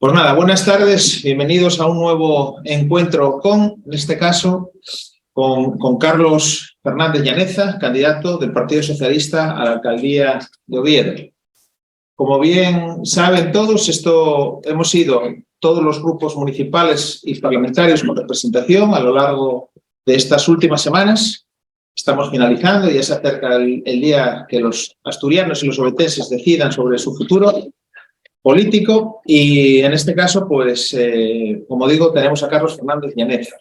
Pues nada, buenas tardes, bienvenidos a un nuevo encuentro en este caso, con Carlos Fernández Llaneza, candidato del Partido Socialista a la alcaldía de Oviedo. Como bien saben todos, hemos ido todos los grupos municipales y parlamentarios con representación a lo largo de estas últimas semanas. Estamos finalizando y ya se acerca el día que los asturianos y los ovetenses decidan sobre su futuro político y en este caso, pues, como digo, tenemos a Carlos Fernández Llaneza.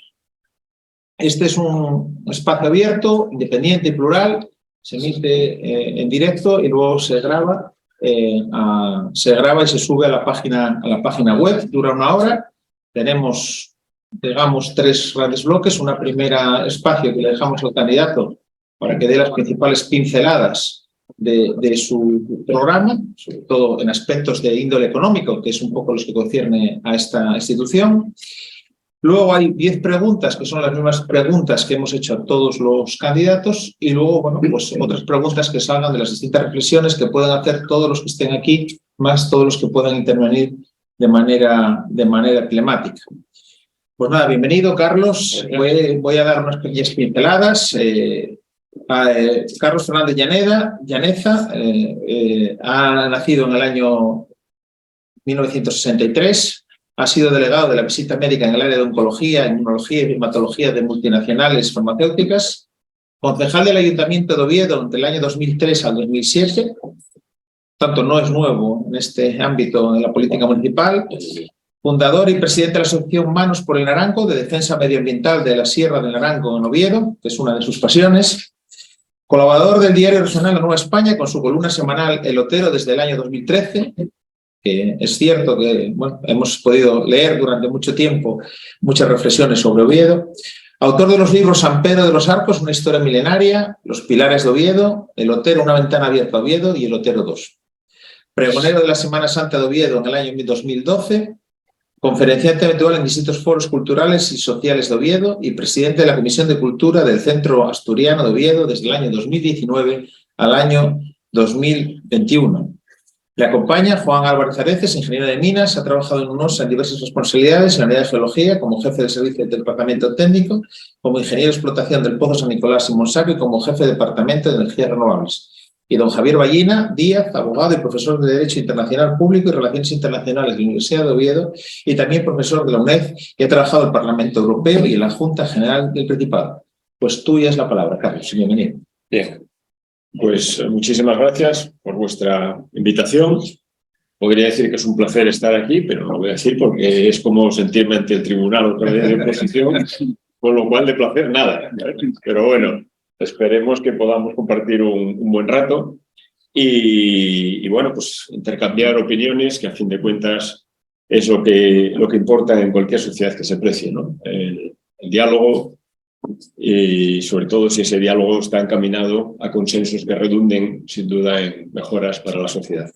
Este es un espacio abierto, independiente y plural, se emite en directo y luego se graba y se sube a la página web, dura 1 hora. Tenemos, digamos, 3 grandes bloques. Una primera espacio que le dejamos al candidato para que dé las principales pinceladas de su programa, sobre todo en aspectos de índole económico, que es un poco los que concierne a esta institución. Luego hay 10 preguntas, que son las mismas preguntas que hemos hecho a todos los candidatos, y luego, bueno, pues otras preguntas que salgan de las distintas reflexiones que puedan hacer todos los que estén aquí, más todos los que puedan intervenir de manera telemática. Pues nada, bienvenido, Carlos. Voy a dar unas pequeñas pinceladas. Carlos Fernández Llaneza ha nacido en el año 1963, ha sido delegado de la visita médica en el área de oncología, inmunología y hematología de multinacionales farmacéuticas, concejal del Ayuntamiento de Oviedo entre el año 2003 al 2007, tanto no es nuevo en este ámbito de la política municipal, fundador y presidente de la asociación Manos por el Naranco, de defensa medioambiental de la Sierra del Naranco en Oviedo, que es una de sus pasiones, colaborador del diario regional La Nueva España con su columna semanal El Otero desde el año 2013, que es cierto que bueno, hemos podido leer durante mucho tiempo muchas reflexiones sobre Oviedo. Autor de los libros San Pedro de los Arcos, una historia milenaria, Los Pilares de Oviedo, El Otero, una ventana abierta a Oviedo y El Otero 2. Pregonero de la Semana Santa de Oviedo en el año 2012, conferenciante habitual en distintos foros culturales y sociales de Oviedo y presidente de la Comisión de Cultura del Centro Asturiano de Oviedo desde el año 2019 al año 2021. Le acompaña Juan Álvarez Areces, ingeniero de minas, ha trabajado en UNOSA en diversas responsabilidades en la unidad de geología, como jefe de servicio del departamento técnico, como ingeniero de explotación del Pozo San Nicolás y Monsaco y como jefe de departamento de energías renovables. Y don Javier Ballina Díaz, abogado y profesor de Derecho Internacional Público y Relaciones Internacionales de la Universidad de Oviedo y también profesor de la UNED y ha trabajado en el Parlamento Europeo y en la Junta General del Principado. Pues tuya es la palabra, Carlos. Bienvenido. Bien. Pues muchísimas gracias por vuestra invitación. Podría decir que es un placer estar aquí, pero no lo voy a decir porque es como sentirme ante el tribunal otra vez de oposición, con lo cual de placer nada. Pero bueno, esperemos que podamos compartir un buen rato y bueno, pues intercambiar opiniones, que a fin de cuentas es lo que importa en cualquier sociedad que se precie, ¿no? El diálogo. Y sobre todo si ese diálogo está encaminado a consensos que redunden sin duda en mejoras para la sociedad.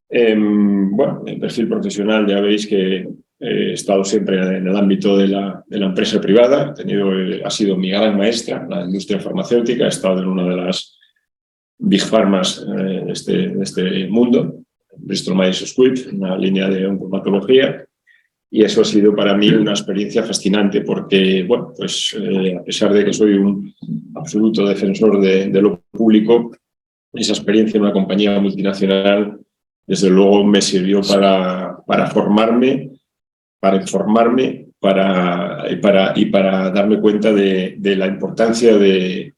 Bueno, el perfil profesional ya veis que he estado siempre en el ámbito de la empresa privada, ha sido mi gran maestra, la industria farmacéutica, he estado en una de las big pharmas de este mundo, Bristol Myers Squibb, una línea de oncomatología. Y eso ha sido para mí una experiencia fascinante porque, bueno, pues a pesar de que soy un absoluto defensor de lo público, esa experiencia en una compañía multinacional, desde luego me sirvió para formarme, para informarme y para darme cuenta de la importancia de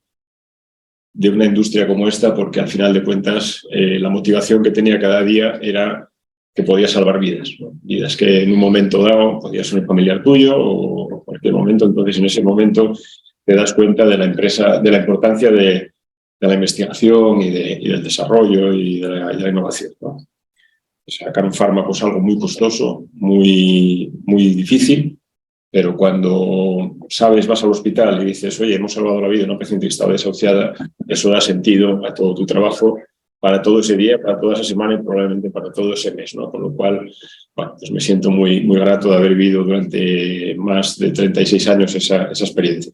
una industria como esta, porque al final de cuentas la motivación que tenía cada día era que podía salvar vidas, ¿no? Vidas que en un momento dado podía ser un familiar tuyo o cualquier momento. Entonces, en ese momento te das cuenta de la importancia de la investigación y del desarrollo y de la innovación, ¿no? Sacar un fármaco es algo muy costoso, muy difícil, pero cuando vas al hospital y dices, oye, hemos salvado la vida de una paciente que estaba desahuciada, eso da sentido a todo tu trabajo, para todo ese día, para toda esa semana y probablemente para todo ese mes, ¿no? Con lo cual, bueno, pues me siento muy grato de haber vivido durante más de 36 años esa experiencia.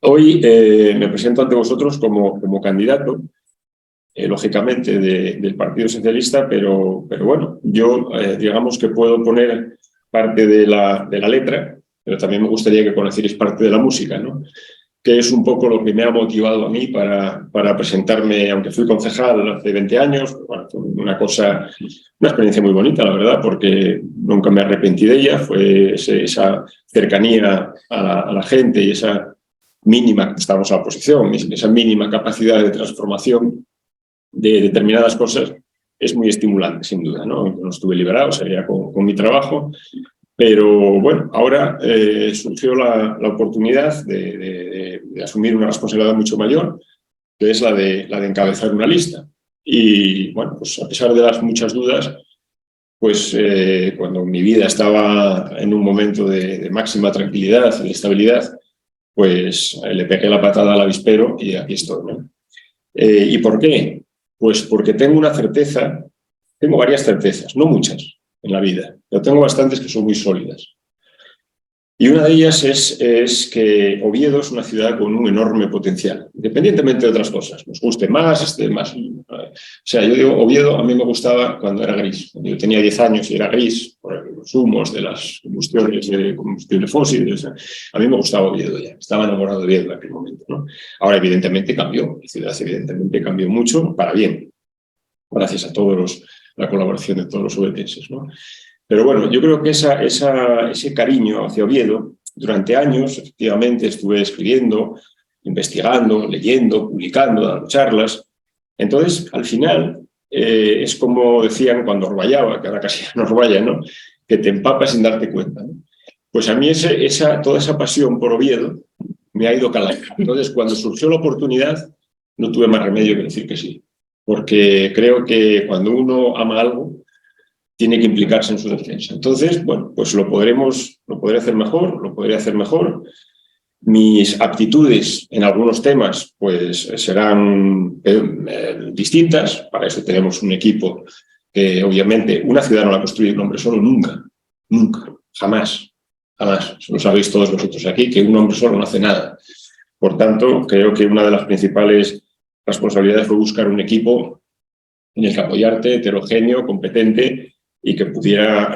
Hoy me presento ante vosotros como candidato lógicamente, del Partido Socialista, pero bueno, yo digamos que puedo poner parte de la letra, pero también me gustaría que conocierais parte de la música, ¿no? Que es un poco lo que me ha motivado a mí para presentarme, aunque fui concejal hace 20 años, bueno, fue una experiencia muy bonita, la verdad, porque nunca me arrepentí de ella, fue esa cercanía a la gente y esa mínima, estábamos a la oposición, esa mínima capacidad de transformación de determinadas cosas es muy estimulante, sin duda, ¿no? No estuve liberado, seguía con mi trabajo, pero bueno, ahora surgió la oportunidad de asumir una responsabilidad mucho mayor, que es la de encabezar una lista. Y bueno, pues a pesar de las muchas dudas, pues cuando mi vida estaba en un momento de máxima tranquilidad y estabilidad, pues le pegué la patada al avispero y aquí estoy, ¿no? ¿Y por qué? Pues porque tengo una certeza, tengo varias certezas, no muchas en la vida, pero tengo bastantes que son muy sólidas. Y una de ellas es que Oviedo es una ciudad con un enorme potencial, independientemente de otras cosas, nos guste más, esté más. O sea, yo digo, Oviedo a mí me gustaba cuando era gris. Cuando yo tenía 10 años y era gris, por los humos de las combustiones de combustible fósil, o sea, a mí me gustaba Oviedo ya, estaba enamorado de Oviedo en aquel momento, ¿no? Ahora, evidentemente, cambió, la ciudad evidentemente cambió mucho para bien, gracias a la colaboración de todos los obetenses, ¿no? Pero bueno, yo creo que ese cariño hacia Oviedo, durante años, efectivamente, estuve escribiendo, investigando, leyendo, publicando, dando charlas. Entonces, al final, es como decían cuando orvallaba, que ahora casi no orvalla, ¿no? Que te empapas sin darte cuenta, ¿no? Pues a mí toda esa pasión por Oviedo me ha ido calando. Entonces, cuando surgió la oportunidad, no tuve más remedio que decir que sí. Porque creo que cuando uno ama algo, tiene que implicarse en su defensa. Entonces, bueno, pues lo podré hacer mejor. Mis aptitudes en algunos temas pues serán distintas. Para eso tenemos un equipo que obviamente una ciudad no la construye un hombre solo nunca, jamás. Eso lo sabéis todos vosotros aquí, que un hombre solo no hace nada. Por tanto, creo que una de las principales responsabilidades fue buscar un equipo en el que apoyarte, heterogéneo, competente, y que pudiera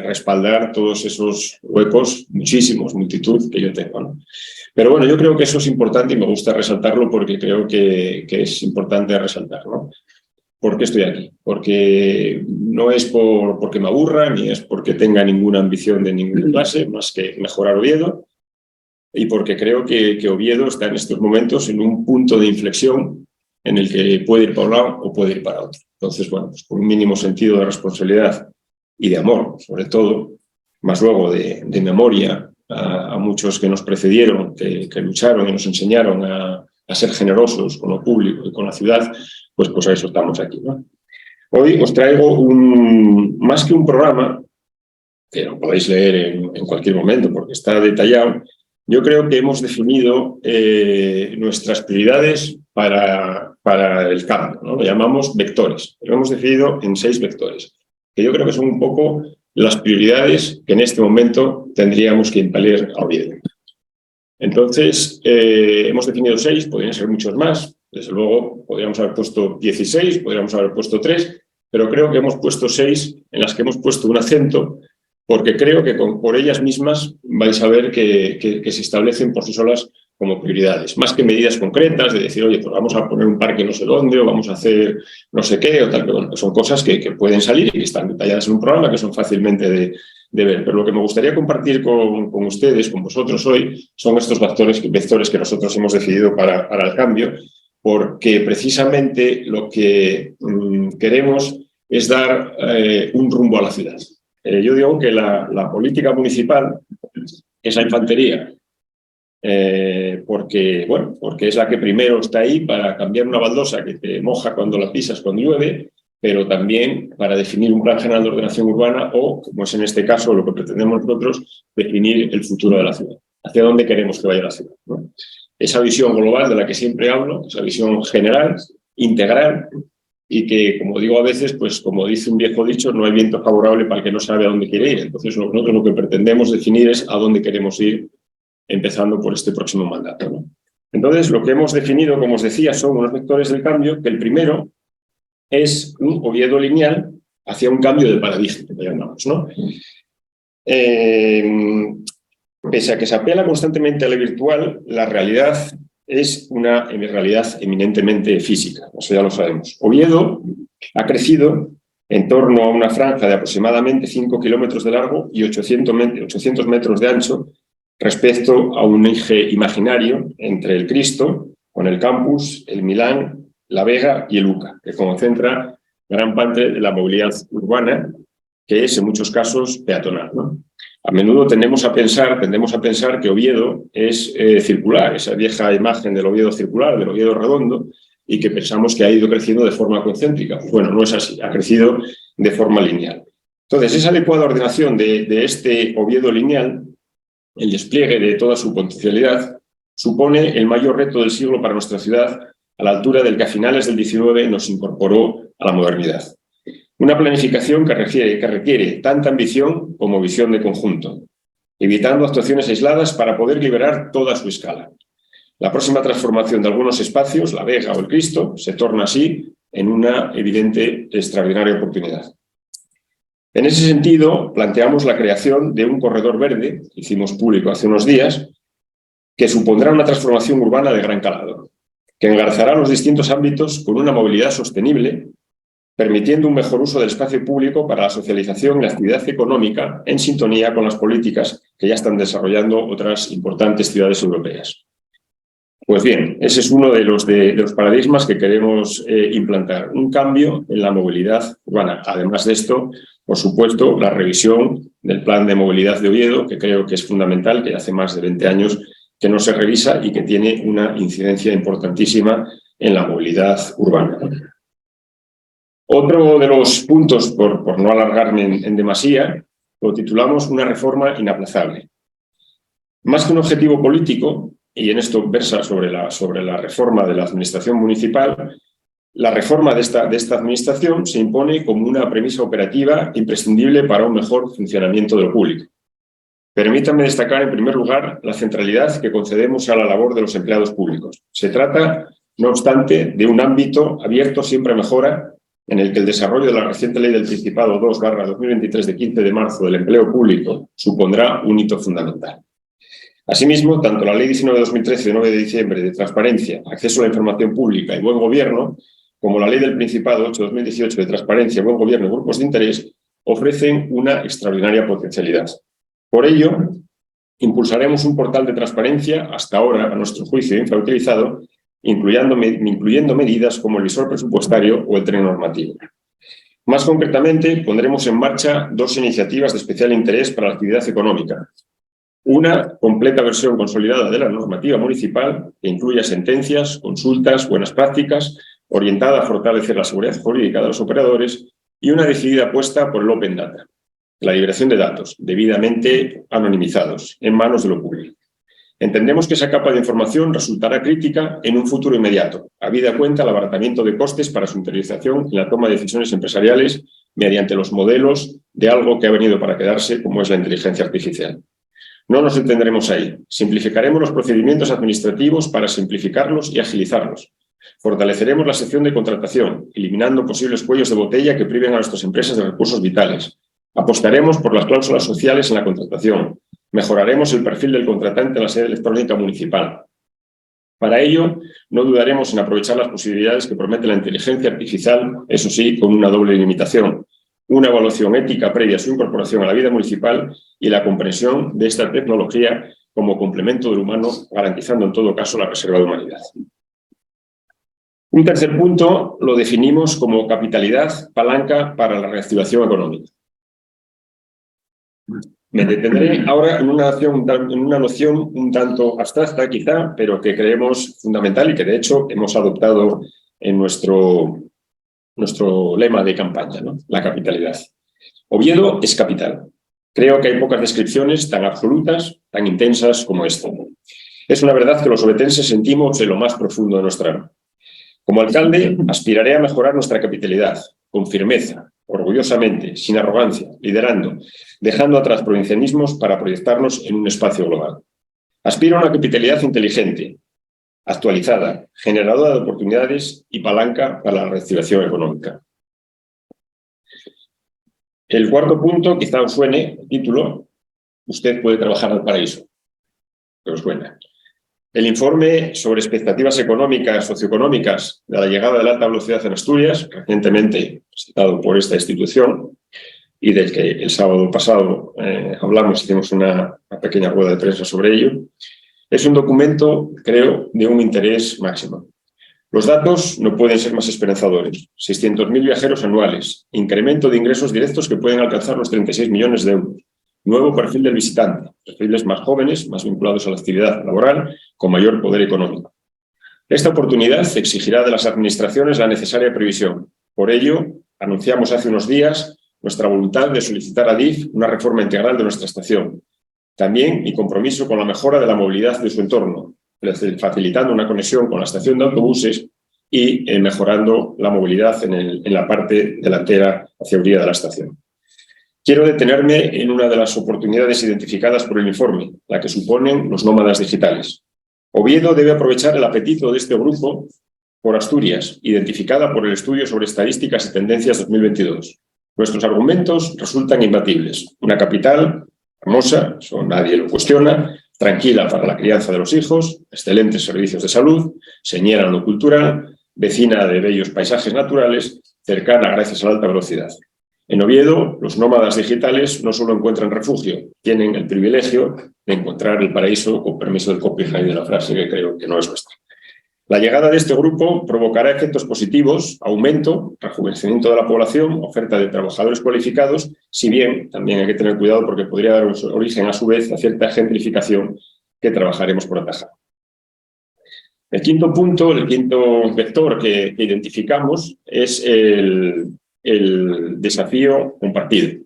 respaldar todos esos huecos, multitud que yo tengo, ¿no? Pero bueno, yo creo que eso es importante y me gusta resaltarlo porque creo que es importante resaltar, ¿no? ¿Por qué estoy aquí? Porque no es porque me aburra, ni es porque tenga ninguna ambición de ninguna clase, más que mejorar Oviedo, y porque creo que Oviedo está en estos momentos en un punto de inflexión en el que puede ir para un lado o puede ir para otro. Entonces, bueno, pues con un mínimo sentido de responsabilidad y de amor, sobre todo, más luego de memoria a muchos que nos precedieron, que lucharon y nos enseñaron a ser generosos con lo público y con la ciudad, pues a eso estamos aquí, ¿no? Hoy os traigo más que un programa, que lo podéis leer en cualquier momento porque está detallado. Yo creo que hemos definido nuestras prioridades para el cambio, ¿no? Lo llamamos vectores. Lo hemos definido en 6 vectores, que yo creo que son un poco las prioridades que en este momento tendríamos que impeler a Oviedo. Entonces, hemos definido 6, podrían ser muchos más. Desde luego, podríamos haber puesto 16, podríamos haber puesto 3, pero creo que hemos puesto 6 en las que hemos puesto un acento, porque creo que por ellas mismas vais a ver que se establecen por sí solas como prioridades, más que medidas concretas de decir, oye, pues vamos a poner un parque no sé dónde, o vamos a hacer no sé qué, o tal, bueno, son cosas que pueden salir y que están detalladas en un programa, que son fácilmente de ver. Pero lo que me gustaría compartir con ustedes, con vosotros hoy, son estos vectores que nosotros hemos decidido para el cambio, porque precisamente lo que queremos es dar un rumbo a la ciudad. Yo digo que la política municipal es la infantería, porque es la que primero está ahí para cambiar una baldosa que te moja cuando la pisas, cuando llueve, pero también para definir un plan general de ordenación urbana o, como es en este caso lo que pretendemos nosotros, definir el futuro de la ciudad, hacia dónde queremos que vaya la ciudad, ¿no? Esa visión global de la que siempre hablo, esa visión general, integral, y que, como digo a veces, pues como dice un viejo dicho, no hay viento favorable para el que no sabe a dónde quiere ir. Entonces nosotros lo que pretendemos definir es a dónde queremos ir, empezando por este próximo mandato, ¿no? Entonces lo que hemos definido, como os decía, son unos vectores del cambio, que el primero es un Oviedo lineal hacia un cambio de paradigma, que llamamos, ¿no? Pese a que se apela constantemente a lo virtual, la realidad es una realidad eminentemente física, eso ya lo sabemos. Oviedo ha crecido en torno a una franja de aproximadamente 5 kilómetros de largo y 800 metros de ancho respecto a un eje imaginario entre el Cristo, con el campus, el Milán, la Vega y el UCA, que concentra gran parte de la movilidad urbana, que es en muchos casos peatonal, ¿no? A menudo tendemos a pensar que Oviedo es circular, esa vieja imagen del Oviedo circular, del Oviedo redondo, y que pensamos que ha ido creciendo de forma concéntrica. Bueno, no es así, ha crecido de forma lineal. Entonces, esa adecuada ordenación de este Oviedo lineal, el despliegue de toda su potencialidad, supone el mayor reto del siglo para nuestra ciudad, a la altura del que a finales del XIX nos incorporó a la modernidad. Una planificación que requiere tanta ambición como visión de conjunto, evitando actuaciones aisladas para poder liberar toda su escala. La próxima transformación de algunos espacios, la Vega o el Cristo, se torna así en una evidente extraordinaria oportunidad. En ese sentido, planteamos la creación de un corredor verde, que hicimos público hace unos días, que supondrá una transformación urbana de gran calado, que engarzará los distintos ámbitos con una movilidad sostenible, permitiendo un mejor uso del espacio público para la socialización y la actividad económica en sintonía con las políticas que ya están desarrollando otras importantes ciudades europeas. Pues bien, ese es uno de los paradigmas que queremos implantar, un cambio en la movilidad urbana. Además de esto, por supuesto, la revisión del Plan de Movilidad de Oviedo, que creo que es fundamental, que hace más de 20 años que no se revisa y que tiene una incidencia importantísima en la movilidad urbana. Otro de los puntos, por no alargarme en demasía, lo titulamos una reforma inaplazable. Más que un objetivo político, y en esto versa sobre la reforma de la administración municipal, la reforma de esta administración se impone como una premisa operativa imprescindible para un mejor funcionamiento de lo público. Permítanme destacar, en primer lugar, la centralidad que concedemos a la labor de los empleados públicos. Se trata, no obstante, de un ámbito abierto siempre a mejora, en el que el desarrollo de la reciente Ley del Principado 2/2023 de 15 de marzo del empleo público supondrá un hito fundamental. Asimismo, tanto la Ley 19/2013 de 9 de diciembre de Transparencia, Acceso a la Información Pública y Buen Gobierno, como la Ley del Principado 8/2018 de Transparencia, Buen Gobierno y Grupos de Interés, ofrecen una extraordinaria potencialidad. Por ello, impulsaremos un portal de transparencia, hasta ahora, a nuestro juicio, infrautilizado, incluyendo medidas como el visor presupuestario o el tren normativo. Más concretamente, pondremos en marcha 2 iniciativas de especial interés para la actividad económica. Una completa versión consolidada de la normativa municipal, que incluya sentencias, consultas, buenas prácticas, orientada a fortalecer la seguridad jurídica de los operadores, y una decidida apuesta por el Open Data, la liberación de datos debidamente anonimizados en manos de lo público. Entendemos que esa capa de información resultará crítica en un futuro inmediato, habida cuenta el abaratamiento de costes para su utilización en la toma de decisiones empresariales mediante los modelos de algo que ha venido para quedarse, como es la inteligencia artificial. No nos detendremos ahí. Simplificaremos los procedimientos administrativos para simplificarlos y agilizarlos. Fortaleceremos la sección de contratación, eliminando posibles cuellos de botella que priven a nuestras empresas de recursos vitales. Apostaremos por las cláusulas sociales en la contratación. Mejoraremos el perfil del contratante en la sede electrónica municipal. Para ello, no dudaremos en aprovechar las posibilidades que promete la inteligencia artificial, eso sí, con una doble limitación: una evaluación ética previa a su incorporación a la vida municipal y la comprensión de esta tecnología como complemento del humano, garantizando en todo caso la reserva de humanidad. Un tercer punto lo definimos como capitalidad, palanca para la reactivación económica. Me detendré ahora en una noción un tanto abstracta quizá, pero que creemos fundamental y que de hecho hemos adoptado en nuestro lema de campaña, ¿no? La capitalidad. Oviedo es capital. Creo que hay pocas descripciones tan absolutas, tan intensas como esta. Es una verdad que los ovetenses sentimos en lo más profundo de nuestra alma. Como alcalde, aspiraré a mejorar nuestra capitalidad, con firmeza, orgullosamente, sin arrogancia, liderando, dejando atrás provincianismos para proyectarnos en un espacio global. Aspiro a una capitalidad inteligente, actualizada, generadora de oportunidades y palanca para la reactivación económica. El cuarto punto, quizá os suene el título, usted puede trabajar al paraíso. ¿Qué os suena? El informe sobre expectativas económicas, socioeconómicas de la llegada de la alta velocidad en Asturias, recientemente presentado por esta institución y del que el sábado pasado hicimos una pequeña rueda de prensa sobre ello, es un documento, creo, de un interés máximo. Los datos no pueden ser más esperanzadores. 600.000 viajeros anuales, incremento de ingresos directos que pueden alcanzar los 36 millones de euros, nuevo perfil del visitante, perfiles más jóvenes, más vinculados a la actividad laboral, con mayor poder económico. Esta oportunidad exigirá de las administraciones la necesaria previsión. Por ello, anunciamos hace unos días nuestra voluntad de solicitar a DIF una reforma integral de nuestra estación. También mi compromiso con la mejora de la movilidad de su entorno, facilitando una conexión con la estación de autobuses y mejorando la movilidad en la parte delantera hacia orilla de la estación. Quiero detenerme en una de las oportunidades identificadas por el informe, la que suponen los nómadas digitales. Oviedo debe aprovechar el apetito de este grupo por Asturias, identificada por el estudio sobre estadísticas y tendencias 2022. Nuestros argumentos resultan imbatibles. Una capital hermosa, eso nadie lo cuestiona, tranquila para la crianza de los hijos, excelentes servicios de salud, señera en lo cultural, vecina de bellos paisajes naturales, cercana gracias a la alta velocidad. En Oviedo, los nómadas digitales no solo encuentran refugio, tienen el privilegio de encontrar el paraíso, con permiso del copyright de la frase, que creo que no es nuestra. La llegada de este grupo provocará efectos positivos, aumento, rejuvenecimiento de la población, oferta de trabajadores cualificados, si bien también hay que tener cuidado porque podría dar origen a su vez a cierta gentrificación que trabajaremos por atajar. El quinto punto, el quinto vector que identificamos es el desafío compartido.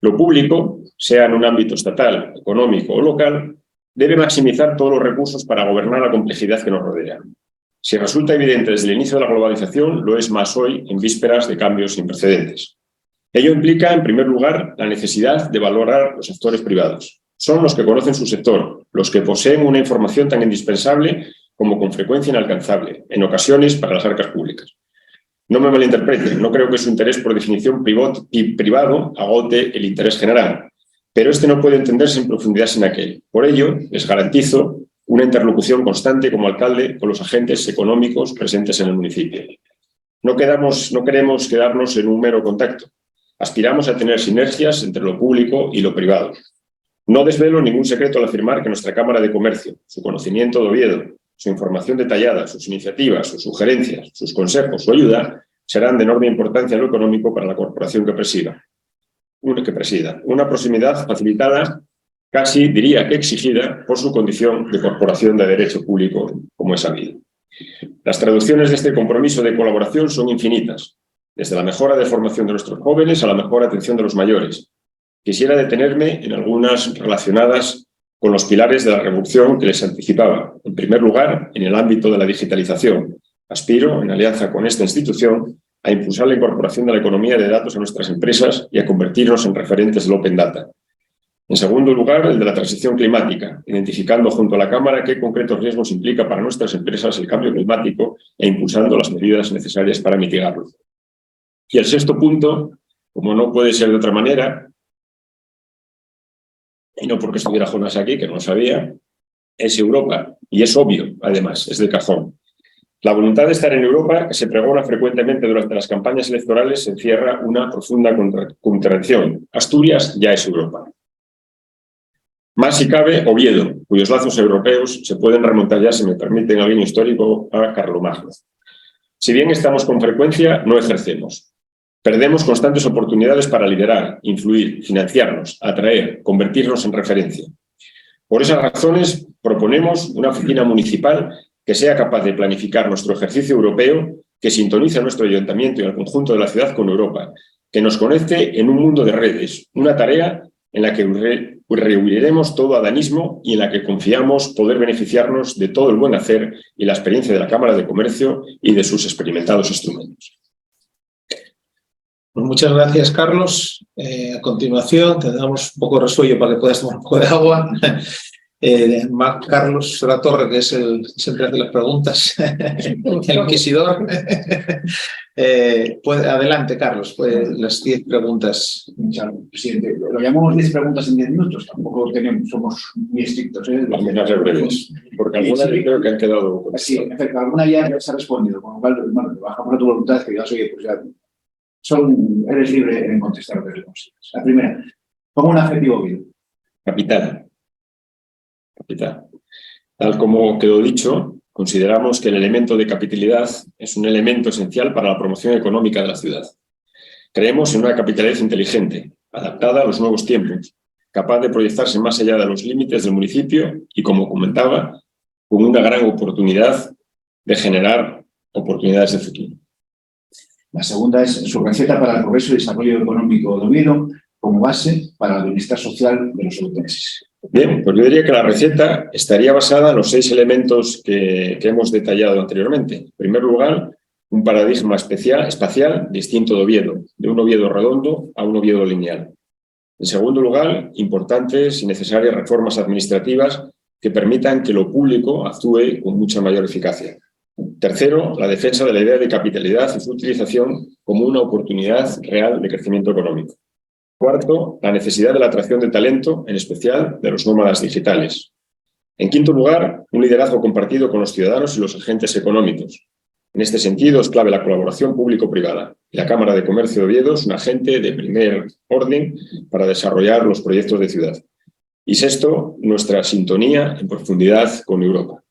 Lo público, sea en un ámbito estatal, económico o local, debe maximizar todos los recursos para gobernar la complejidad que nos rodea. Si resulta evidente desde el inicio de la globalización, lo es más hoy en vísperas de cambios sin precedentes. Ello implica, en primer lugar, la necesidad de valorar los sectores privados. Son los que conocen su sector, los que poseen una información tan indispensable como con frecuencia inalcanzable, en ocasiones para las arcas públicas. No me malinterpreten, no creo que su interés por definición privado agote el interés general, pero este no puede entenderse en profundidad sin aquel. Por ello, les garantizo una interlocución constante como alcalde con los agentes económicos presentes en el municipio. No queremos quedarnos en un mero contacto. Aspiramos a tener sinergias entre lo público y lo privado. No desvelo ningún secreto al afirmar que nuestra Cámara de Comercio, su conocimiento de Oviedo, su información detallada, sus iniciativas, sus sugerencias, sus consejos, su ayuda, serán de enorme importancia en lo económico para la corporación que presida. Una proximidad facilitada, casi diría que exigida, por su condición de corporación de derecho público, como es sabido. Las traducciones de este compromiso de colaboración son infinitas, desde la mejora de formación de nuestros jóvenes a la mejor atención de los mayores. Quisiera detenerme en algunas relacionadas con los pilares de la revolución que les anticipaba. En primer lugar, en el ámbito de la digitalización. Aspiro, en alianza con esta institución, a impulsar la incorporación de la economía de datos a nuestras empresas y a convertirnos en referentes del Open Data. En segundo lugar, el de la transición climática, identificando junto a la Cámara qué concretos riesgos implica para nuestras empresas el cambio climático e impulsando las medidas necesarias para mitigarlo. Y el sexto punto, como no puede ser de otra manera, y no porque estuviera Jonas aquí, que no lo sabía, es Europa. Y es obvio, además, es de cajón. La voluntad de estar en Europa, que se pregona frecuentemente durante las campañas electorales, encierra una profunda contradicción. Asturias ya es Europa. Más si cabe, Oviedo, cuyos lazos europeos se pueden remontar ya, si me permiten, al año histórico a Carlomagno. Si bien estamos con frecuencia, no ejercemos. Perdemos constantes oportunidades para liderar, influir, financiarnos, atraer, convertirnos en referencia. Por esas razones, proponemos una oficina municipal que sea capaz de planificar nuestro ejercicio europeo, que sintonice a nuestro ayuntamiento y al conjunto de la ciudad con Europa, que nos conecte en un mundo de redes, una tarea en la que reuniremos todo adanismo y en la que confiamos poder beneficiarnos de todo el buen hacer y la experiencia de la Cámara de Comercio y de sus experimentados instrumentos. Pues muchas gracias, Carlos. A continuación, te damos un poco de resuello para que puedas tomar un poco de agua. Carlos de la Torre, que es el siempre hace las preguntas, el inquisidor. Adelante, Carlos, las 10 preguntas. Claro, presidente, lo llamamos 10 preguntas en 10 minutos, tampoco somos muy estrictos. Vamos a ser breves, porque algunas creo que han quedado... Sí, en efecto, alguna ya se ha respondido, con lo cual, bueno, bajamos a tu voluntad, que digas, oye, pues ya eres libre en contestar lo que le consigas. La primera, pongo un adjetivo bien. Capital. Tal como quedó dicho, consideramos que el elemento de capitalidad es un elemento esencial para la promoción económica de la ciudad. Creemos en una capitalidad inteligente, adaptada a los nuevos tiempos, capaz de proyectarse más allá de los límites del municipio y, como comentaba, con una gran oportunidad de generar oportunidades de futuro. La segunda es su receta para el progreso y desarrollo económico de Oviedo como base para el bienestar social de los ovetenses. Bien, pues yo diría que la receta estaría basada en los 6 elementos que hemos detallado anteriormente. En primer lugar, un paradigma espacial distinto de Oviedo, de un Oviedo redondo a un Oviedo lineal. En segundo lugar, importantes y necesarias reformas administrativas que permitan que lo público actúe con mucha mayor eficacia. Tercero, la defensa de la idea de capitalidad y su utilización como una oportunidad real de crecimiento económico. Cuarto, la necesidad de la atracción de talento, en especial de los nómadas digitales. En quinto lugar, un liderazgo compartido con los ciudadanos y los agentes económicos. En este sentido, es clave la colaboración público-privada. La Cámara de Comercio de Oviedo es un agente de primer orden para desarrollar los proyectos de ciudad. Y sexto, nuestra sintonía en profundidad con Europa.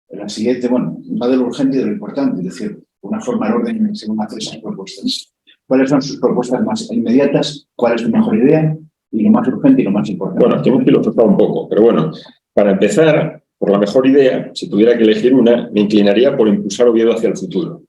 La siguiente, bueno, va de lo urgente y de lo importante, es decir, una forma de orden según hacer esas propuestas. ¿Cuáles son sus propuestas más inmediatas? ¿Cuál es su mejor idea? Y lo más urgente y lo más importante. Bueno, aquí hemos filosofado un poco, pero bueno, para empezar, por la mejor idea, si tuviera que elegir una, me inclinaría por impulsar Oviedo hacia el futuro.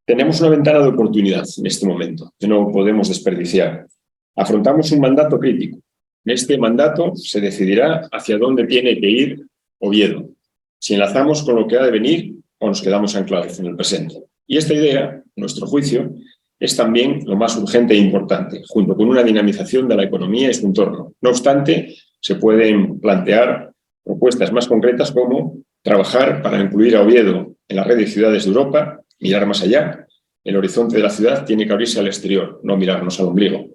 Tenemos una ventana de oportunidad en este momento, que no podemos desperdiciar. Afrontamos un mandato crítico. En este mandato se decidirá hacia dónde tiene que ir Oviedo, si enlazamos con lo que ha de venir o nos quedamos anclados en el presente. Y esta idea, a nuestro juicio, es también lo más urgente e importante, junto con una dinamización de la economía y su entorno. No obstante, se pueden plantear propuestas más concretas como trabajar para incluir a Oviedo en la red de ciudades de Europa, mirar más allá. El horizonte de la ciudad tiene que abrirse al exterior, no mirarnos al ombligo.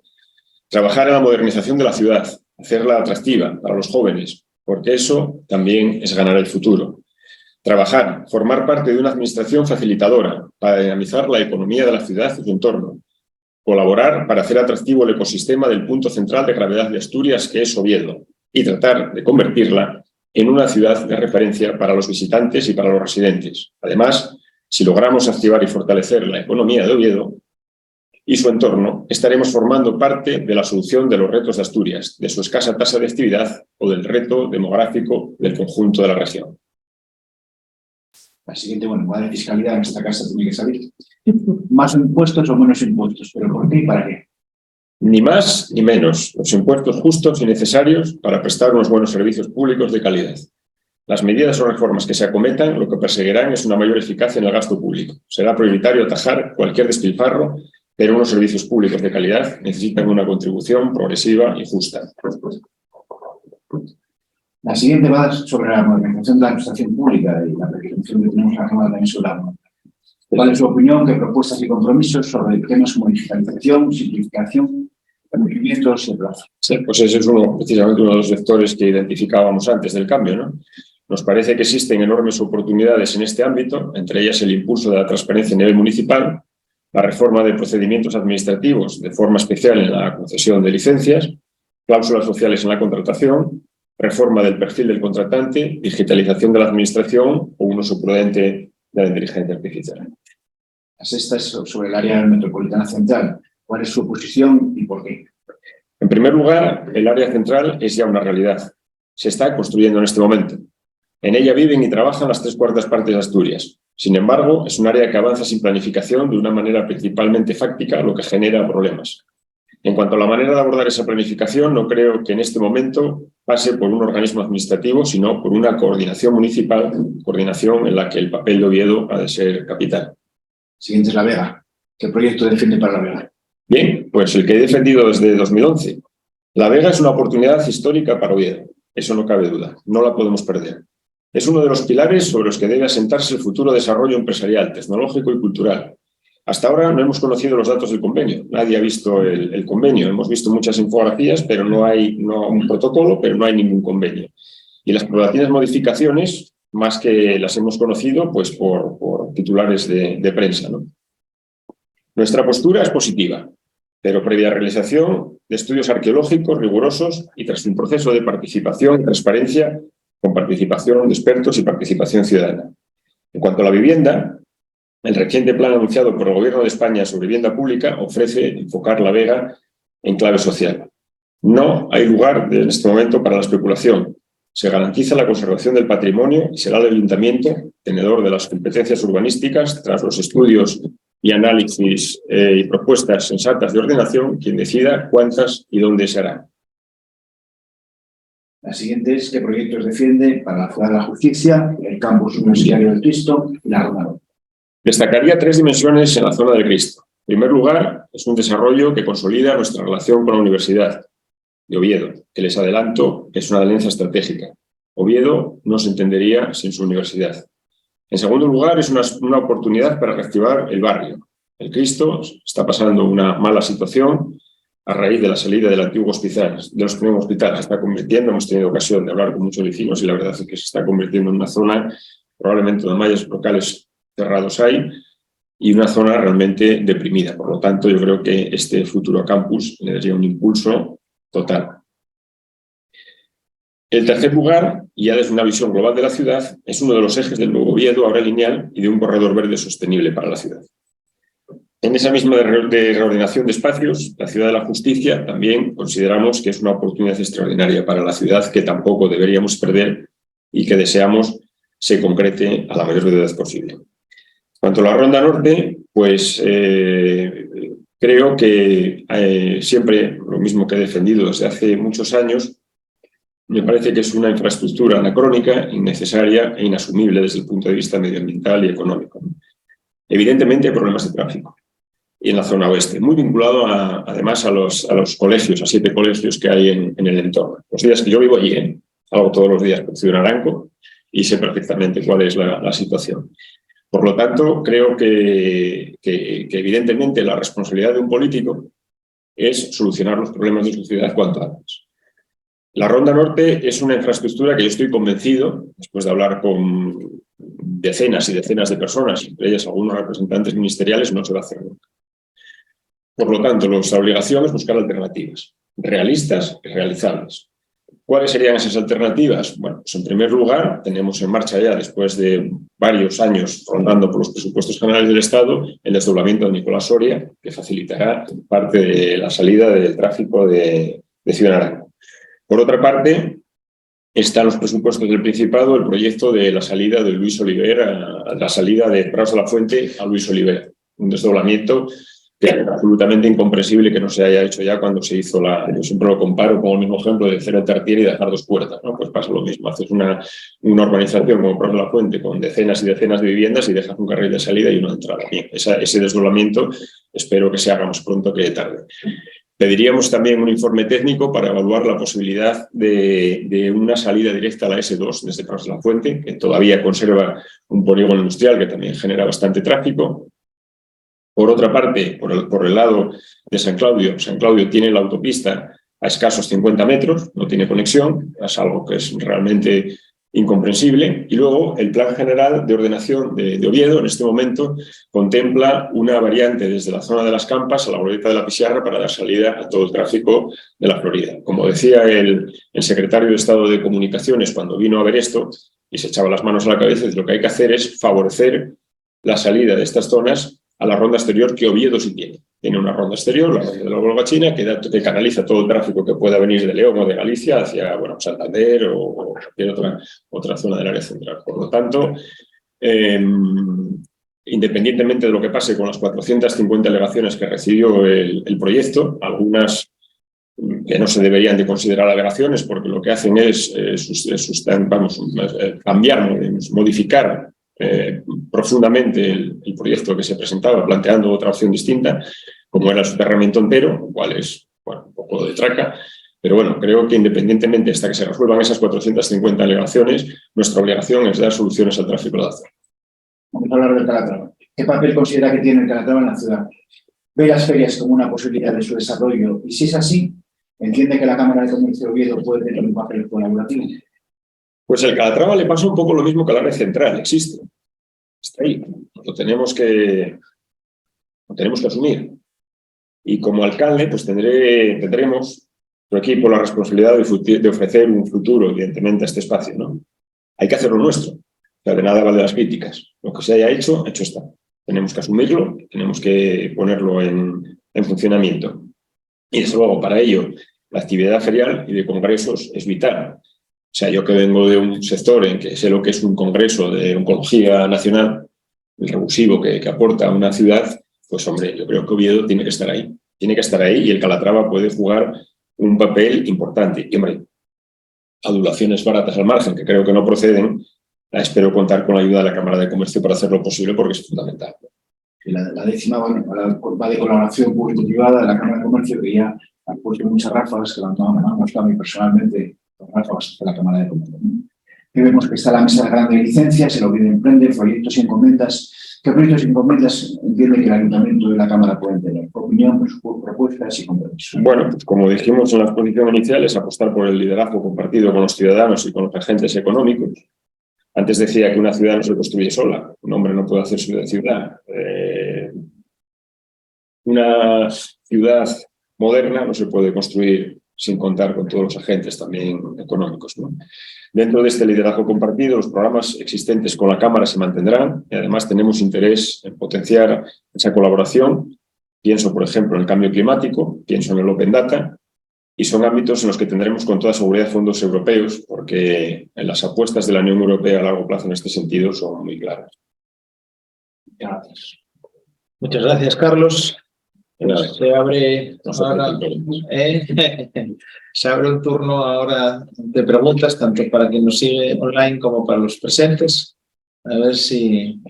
Trabajar en la modernización de la ciudad, hacerla atractiva para los jóvenes, porque eso también es ganar el futuro. Trabajar, formar parte de una administración facilitadora para dinamizar la economía de la ciudad y su entorno. Colaborar para hacer atractivo el ecosistema del punto central de gravedad de Asturias, que es Oviedo, y tratar de convertirla en una ciudad de referencia para los visitantes y para los residentes. Además, si logramos activar y fortalecer la economía de Oviedo y su entorno, estaremos formando parte de la solución de los retos de Asturias, de su escasa tasa de actividad o del reto demográfico del conjunto de la región. La siguiente, bueno, va de fiscalidad en esta casa, tiene que salir. ¿Más impuestos o menos impuestos? ¿Pero por qué y para qué? Ni más ni menos. Los impuestos justos y necesarios para prestar unos buenos servicios públicos de calidad. Las medidas o reformas que se acometan lo que perseguirán es una mayor eficacia en el gasto público. Será prioritario atajar cualquier despilfarro, pero unos servicios públicos de calidad necesitan una contribución progresiva y justa. La siguiente va sobre la modernización de la administración pública y la legislación que tenemos en la Cámara también sobre la modernización. ¿Cuál es su opinión? ¿Qué propuestas y compromisos sobre temas como digitalización, simplificación, cumplimientos y plazo? Sí, pues ese es precisamente uno de los vectores que identificábamos antes del cambio, ¿no? Nos parece que existen enormes oportunidades en este ámbito, entre ellas el impulso de la transparencia a nivel municipal, la reforma de procedimientos administrativos, de forma especial en la concesión de licencias, cláusulas sociales en la contratación, reforma del perfil del contratante, digitalización de la administración o un uso prudente de la inteligencia artificial. La sexta es sobre el área metropolitana central. ¿Cuál es su posición y por qué? En primer lugar, el área central es ya una realidad. Se está construyendo en este momento. En ella viven y trabajan las 3/4 partes de Asturias. Sin embargo, es un área que avanza sin planificación de una manera principalmente fáctica, lo que genera problemas. En cuanto a la manera de abordar esa planificación, no creo que en este momento pase por un organismo administrativo, sino por una coordinación municipal, coordinación en la que el papel de Oviedo ha de ser capital. Siguiente es La Vega. ¿Qué proyecto defiende para La Vega? Bien, pues el que he defendido desde 2011. La Vega es una oportunidad histórica para Oviedo. eso no cabe duda, no la podemos perder. Es uno de los pilares sobre los que debe asentarse el futuro desarrollo empresarial, tecnológico y cultural. Hasta ahora no hemos conocido los datos del convenio, nadie ha visto el convenio, hemos visto muchas infografías, pero no hay un protocolo, pero no hay ningún convenio. Y las progresivas modificaciones, más que las hemos conocido, pues por titulares de prensa, ¿no? Nuestra postura es positiva, pero previa realización de estudios arqueológicos rigurosos y tras un proceso de participación y transparencia con participación de expertos y participación ciudadana. En cuanto a la vivienda, el reciente plan anunciado por el Gobierno de España sobre vivienda pública ofrece enfocar la Vega en clave social. No hay lugar en este momento para la especulación. Se garantiza la conservación del patrimonio y será el Ayuntamiento, tenedor de las competencias urbanísticas, tras los estudios y análisis y propuestas sensatas de ordenación, quien decida cuántas y dónde se harán. La siguiente es: ¿qué proyectos defiende para la Ciudad de la Justicia, el campus universitario del Cristo y la Ronda Norte? Destacaría 3 dimensiones en la zona del Cristo. En primer lugar, es un desarrollo que consolida nuestra relación con la Universidad de Oviedo, que les adelanto es una alianza estratégica. Oviedo no se entendería sin su universidad. En segundo lugar, es una oportunidad para reactivar el barrio. El Cristo está pasando una mala situación a raíz de la salida del antiguo hospital, de los primeros hospitales. Se está convirtiendo, hemos tenido ocasión de hablar con muchos vecinos y la verdad es que se está convirtiendo en una zona probablemente donde mayores locales cerrados hay y una zona realmente deprimida. Por lo tanto, yo creo que este futuro campus le daría un impulso total. El tercer lugar, y ya desde una visión global de la ciudad, es uno de los ejes del nuevo Oviedo, ahora lineal, y de un corredor verde sostenible para la ciudad. En esa misma de reordenación de espacios, la Ciudad de la Justicia también consideramos que es una oportunidad extraordinaria para la ciudad que tampoco deberíamos perder y que deseamos se concrete a la mayor brevedad posible. En cuanto a la Ronda Norte, pues creo que siempre lo mismo que he defendido desde hace muchos años, me parece que es una infraestructura anacrónica, innecesaria e inasumible desde el punto de vista medioambiental y económico. Evidentemente hay problemas de tráfico. Y en la zona oeste, muy vinculado además a los colegios, a 7 colegios que hay en el entorno. Los días que yo vivo allí, salgo todos los días por Ciudad Naranco y sé perfectamente cuál es la situación. Por lo tanto, creo que evidentemente la responsabilidad de un político es solucionar los problemas de su ciudad cuanto antes. La Ronda Norte es una infraestructura que yo estoy convencido, después de hablar con decenas y decenas de personas, entre ellas algunos representantes ministeriales, no se va a hacer nunca. Por lo tanto, nuestra obligación es buscar alternativas realistas y realizables. ¿Cuáles serían esas alternativas? Bueno, pues en primer lugar, tenemos en marcha ya, después de varios años rondando por los presupuestos generales del Estado, el desdoblamiento de Nicolás Soria, que facilitará parte de la salida del tráfico de Ciudad Naranco. Por otra parte, están los presupuestos del Principado, el proyecto de la salida de Luis Oliver, la salida de Prados de la Fuente a Luis Oliver, un desdoblamiento que es absolutamente incomprensible que no se haya hecho ya cuando se hizo yo siempre lo comparo con el mismo ejemplo de hacer el Tartiere y dejar 2 puertas, ¿no? Pues pasa lo mismo, haces una urbanización como Prados de la Fuente con decenas y decenas de viviendas y dejas un carril de salida y una entrada. Bien, ese desdoblamiento espero que se haga más pronto que tarde. Pediríamos también un informe técnico para evaluar la posibilidad de una salida directa a la S2 desde Prados de la Fuente, que todavía conserva un polígono industrial que también genera bastante tráfico. Por otra parte, por el lado de San Claudio tiene la autopista a escasos 50 metros, no tiene conexión, es algo que es realmente incomprensible. Y luego el Plan General de Ordenación de Oviedo, en este momento, contempla una variante desde la zona de las Campas a la Glorieta de la Pisiarra para dar salida a todo el tráfico de la Florida. Como decía el secretario de Estado de Comunicaciones cuando vino a ver esto y se echaba las manos a la cabeza, lo que hay que hacer es favorecer la salida de estas zonas a la ronda exterior que Oviedo sí tiene. Tiene una ronda exterior, la ronda de la Huelga China, que canaliza todo el tráfico que pueda venir de León o de Galicia hacia Santander o cualquier otra zona del área central. Por lo tanto, independientemente de lo que pase con las 450 alegaciones que recibió el proyecto, algunas que no se deberían de considerar alegaciones porque lo que hacen es cambiar, modificar profundamente el proyecto que se presentaba, planteando otra opción distinta, como era el soterramiento entero, lo cual es un poco de traca. Pero bueno, creo que independientemente hasta que se resuelvan esas 450 alegaciones, nuestra obligación es dar soluciones al tráfico de la zona. Vamos a hablar del Calatrava. ¿Qué papel considera que tiene el Calatrava en la ciudad? ¿Ve las ferias como una posibilidad de su desarrollo? Y si es así, ¿entiende que la Cámara de Comercio de Oviedo puede tener un papel colaborativo? Pues el Calatrava le pasa un poco lo mismo que a la red central, existe. Está ahí. Lo tenemos que asumir. Y como alcalde, pues tendremos tu equipo la responsabilidad de ofrecer un futuro, evidentemente, a este espacio, ¿no? Hay que hacerlo nuestro. O sea, de nada vale las críticas. Lo que se haya hecho está. Tenemos que asumirlo, tenemos que ponerlo en funcionamiento. Y desde luego, para ello, la actividad ferial y de congresos es vital. O sea, yo que vengo de un sector en que sé lo que es un congreso de oncología nacional, el revulsivo que aporta a una ciudad, pues hombre, yo creo que Oviedo tiene que estar ahí. Tiene que estar ahí y el Calatrava puede jugar un papel importante. Y hombre, adulaciones baratas al margen, que creo que no proceden, espero contar con la ayuda de la Cámara de Comercio para hacerlo posible porque es fundamental. Y la décima, bueno, va de colaboración público-privada de la Cámara de Comercio, que ya ha puesto muchas ráfagas, que lo han mostrado a mí personalmente, las ráfagas de la Cámara de Comercio. Y vemos que está la mesa de grandes licencias, el Oviedo Emprende, proyectos y encomiendas. ¿Qué proyectos y encomiendas entiende que el Ayuntamiento y la Cámara pueden tener? Opinión, propuestas y compromisos. Bueno, pues como dijimos en la exposición inicial, es apostar por el liderazgo compartido con los ciudadanos y con los agentes económicos. Antes decía que una ciudad no se construye sola, un hombre no puede hacerse de ciudad. Una ciudad moderna no se puede construir sin contar con todos los agentes también económicos, ¿no? Dentro de este liderazgo compartido, los programas existentes con la Cámara se mantendrán y además tenemos interés en potenciar esa colaboración. Pienso, por ejemplo, en el cambio climático, pienso en el Open Data, y son ámbitos en los que tendremos con toda seguridad fondos europeos, porque las apuestas de la Unión Europea a largo plazo en este sentido son muy claras. Gracias. Muchas gracias, Carlos. Se abre ahora, se abre un turno ahora de preguntas, tanto para quien nos sigue online como para los presentes. A ver si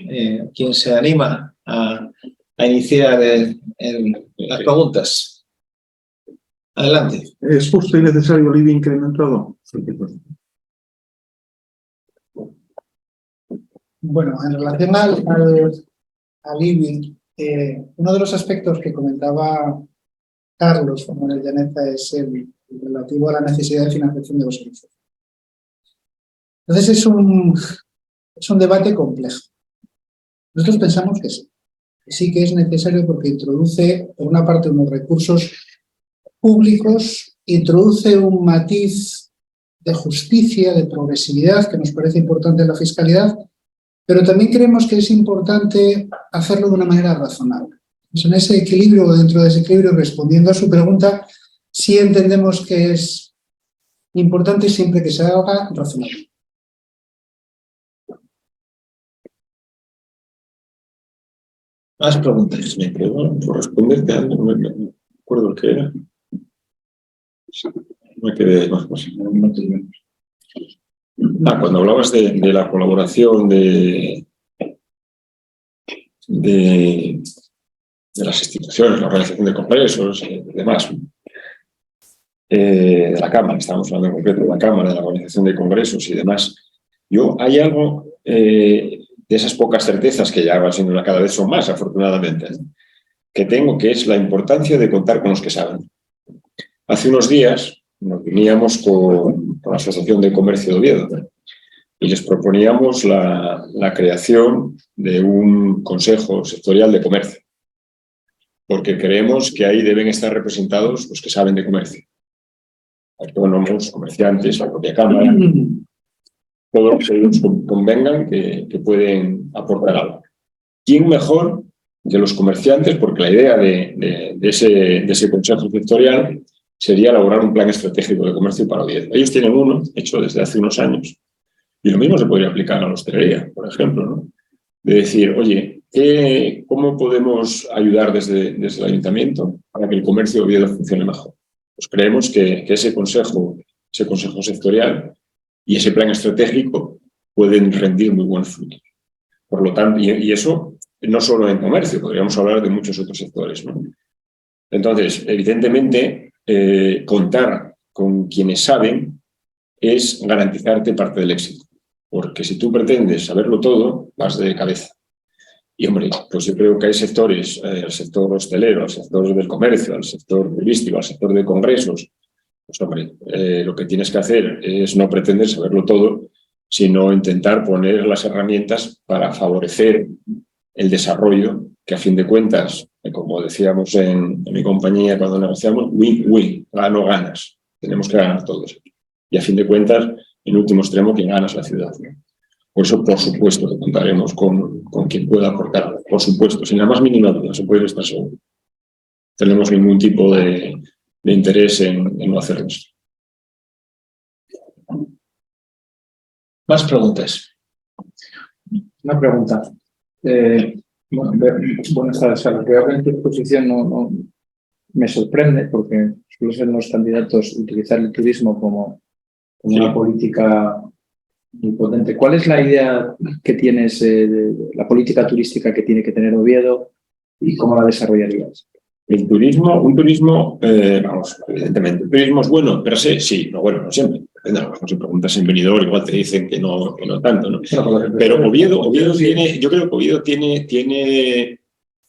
quien se anima a iniciar las preguntas. Adelante. ¿Es justo y necesario el IBI incrementado? Bueno, en relación al IBI, uno de los aspectos que comentaba Carlos Manuel Llaneza es el relativo a la necesidad de financiación de los servicios. Entonces es un debate complejo. Nosotros pensamos que sí que es necesario porque introduce, por una parte, unos recursos públicos, introduce un matiz de justicia, de progresividad, que nos parece importante en la fiscalidad, pero también creemos que es importante hacerlo de una manera razonable. Pues en ese equilibrio, o dentro de ese equilibrio, respondiendo a su pregunta, sí entendemos que es importante siempre que se haga razonable. Más preguntas. Por responderte a algo, no me acuerdo el que era. Me quedé más cosas. Cuando hablabas de la colaboración de las instituciones, la organización de congresos y demás, de la Cámara, estamos hablando en concreto de la Cámara, de la organización de congresos y demás. Hay algo de esas pocas certezas que ya van siendo cada vez son más, afortunadamente, que tengo, que es la importancia de contar con los que saben. Hace unos días nos reuníamos con la Asociación de Comercio de Oviedo y les proponíamos la creación de un consejo sectorial de comercio, porque creemos que ahí deben estar representados los que saben de comercio. Autónomos, comerciantes, la propia Cámara, todos los que ellos convengan que pueden aportar algo. ¿Quién mejor que los comerciantes? Porque la idea de ese consejo sectorial sería elaborar un plan estratégico de comercio para Oviedo. Ellos tienen uno hecho desde hace unos años y lo mismo se podría aplicar a la hostelería, por ejemplo, ¿no? De decir, oye, ¿cómo podemos ayudar desde el ayuntamiento para que el comercio de Oviedo funcione mejor? Pues creemos que ese consejo sectorial y ese plan estratégico pueden rendir muy buenos frutos. Por lo tanto, y eso no solo en comercio, podríamos hablar de muchos otros sectores, ¿no? Entonces, evidentemente, contar con quienes saben es garantizarte parte del éxito. Porque si tú pretendes saberlo todo, vas de cabeza. Y, hombre, pues yo creo que hay sectores, el sector hostelero, el sector del comercio, el sector turístico, el sector de congresos. Pues, hombre, lo que tienes que hacer es no pretender saberlo todo, sino intentar poner las herramientas para favorecer el desarrollo, que a fin de cuentas, como decíamos en mi compañía cuando negociamos, win-win, gano-ganas. Tenemos que ganar todos. Y a fin de cuentas, en último extremo, quien gana es la ciudad, ¿no? Por eso, por supuesto, que contaremos con quien pueda aportar. Por supuesto, sin la más mínima duda, se puede estar seguro. No tenemos ningún tipo de interés en no hacer eso. Más preguntas. Una pregunta. Buenas tardes. Lo que veo en tu exposición no me sorprende porque suelen ser los candidatos utilizar el turismo como una política muy potente. ¿Cuál es la idea que tienes de la política turística que tiene que tener Oviedo y cómo la desarrollarías? El turismo, vamos, evidentemente, el turismo es bueno, pero sí, no bueno, no siempre. Si preguntas en venidor, igual te dicen que no tanto, ¿no? Pero Oviedo tiene, yo creo que Oviedo tiene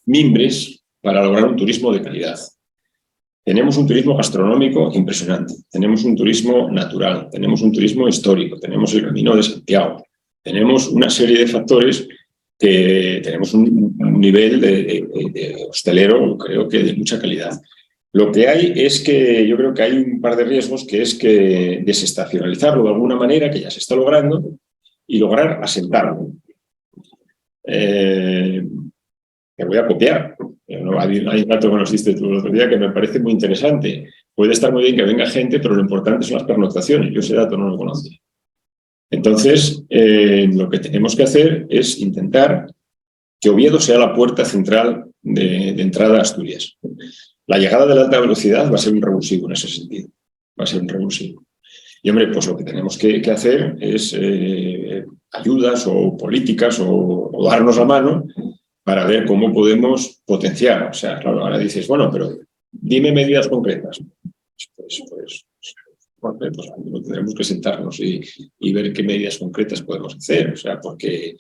mimbres para lograr un turismo de calidad. Tenemos un turismo gastronómico impresionante, tenemos un turismo natural, tenemos un turismo histórico, tenemos el Camino de Santiago, tenemos una serie de factores que tenemos un nivel de hostelero, creo que de mucha calidad. Lo que hay es que yo creo que hay un par de riesgos, que es que desestacionalizarlo de alguna manera, que ya se está logrando, y lograr asentarlo. Te voy a copiar. Hay un dato que nos diste tú el otro día que me parece muy interesante. Puede estar muy bien que venga gente, pero lo importante son las pernoctaciones. Yo ese dato no lo conocía. Entonces, lo que tenemos que hacer es intentar que Oviedo sea la puerta central de entrada a Asturias. La llegada de la alta velocidad va a ser un revulsivo en ese sentido. Va a ser un revulsivo. Y, hombre, pues lo que tenemos que hacer es ayudas o políticas o darnos la mano para ver cómo podemos potenciar. O sea, claro, ahora dices, bueno, pero dime medidas concretas. Pues tendremos que sentarnos y ver qué medidas concretas podemos hacer. O sea, porque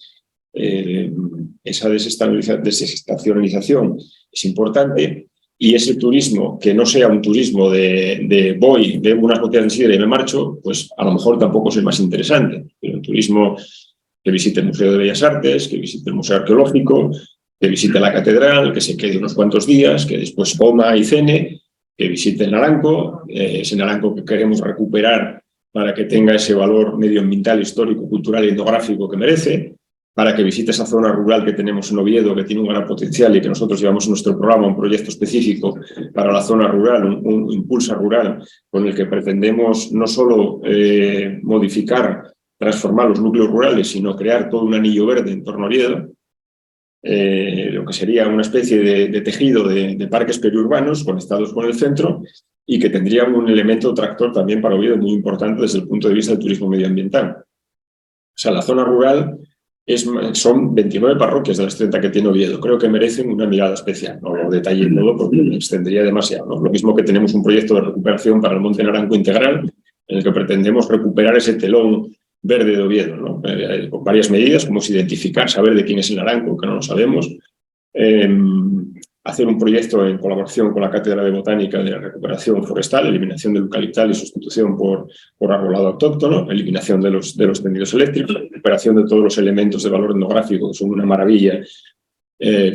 esa desestacionalización es importante y ese turismo, que no sea un turismo de voy, bebo unas botellas de sidra y me marcho, pues a lo mejor tampoco es el más interesante. Pero un turismo que visite el Museo de Bellas Artes, que visite el Museo Arqueológico, que visite la catedral, que se quede unos cuantos días, que después coma y cene, que visite el Naranco, ese Naranco que queremos recuperar para que tenga ese valor medioambiental, histórico, cultural y etnográfico que merece, para que visite esa zona rural que tenemos en Oviedo, que tiene un gran potencial y que nosotros llevamos en nuestro programa un proyecto específico para la zona rural, un Impulsa Rural, con el que pretendemos no solo modificar, transformar los núcleos rurales, sino crear todo un anillo verde en torno a Oviedo, lo que sería una especie de tejido de parques periurbanos conectados con el centro y que tendría un elemento tractor también para Oviedo muy importante desde el punto de vista del turismo medioambiental. O sea, la zona rural son 29 parroquias de las 30 que tiene Oviedo. Creo que merecen una mirada especial. No lo detalle todo porque me extendería demasiado, ¿no? Lo mismo que tenemos un proyecto de recuperación para el Monte Naranco integral, en el que pretendemos recuperar ese telón verde de Oviedo, ¿no? Con varias medidas, como es identificar, saber de quién es el naranco, que no lo sabemos, hacer un proyecto en colaboración con la Cátedra de Botánica de la Recuperación Forestal, eliminación del eucaliptal y sustitución por arbolado autóctono, eliminación de los tendidos eléctricos, recuperación de todos los elementos de valor etnográfico que son una maravilla,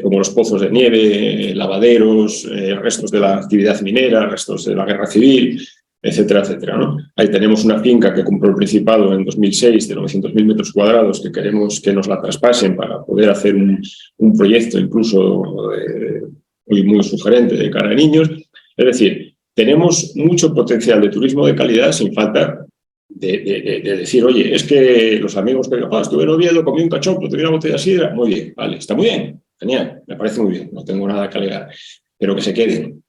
como los pozos de nieve, lavaderos, restos de la actividad minera, restos de la guerra civil, etcétera, etcétera, ¿no? Ahí tenemos una finca que compró el Principado en 2006 de 900.000 metros cuadrados que queremos que nos la traspasen para poder hacer un proyecto incluso muy sugerente de cara a niños. Es decir, tenemos mucho potencial de turismo de calidad sin falta de decir, oye, es que los amigos que estuve en Oviedo, comí un cachopo, tuve una botella de sidra, muy bien, vale, está muy bien, genial, me parece muy bien, no tengo nada que alegar, pero que se queden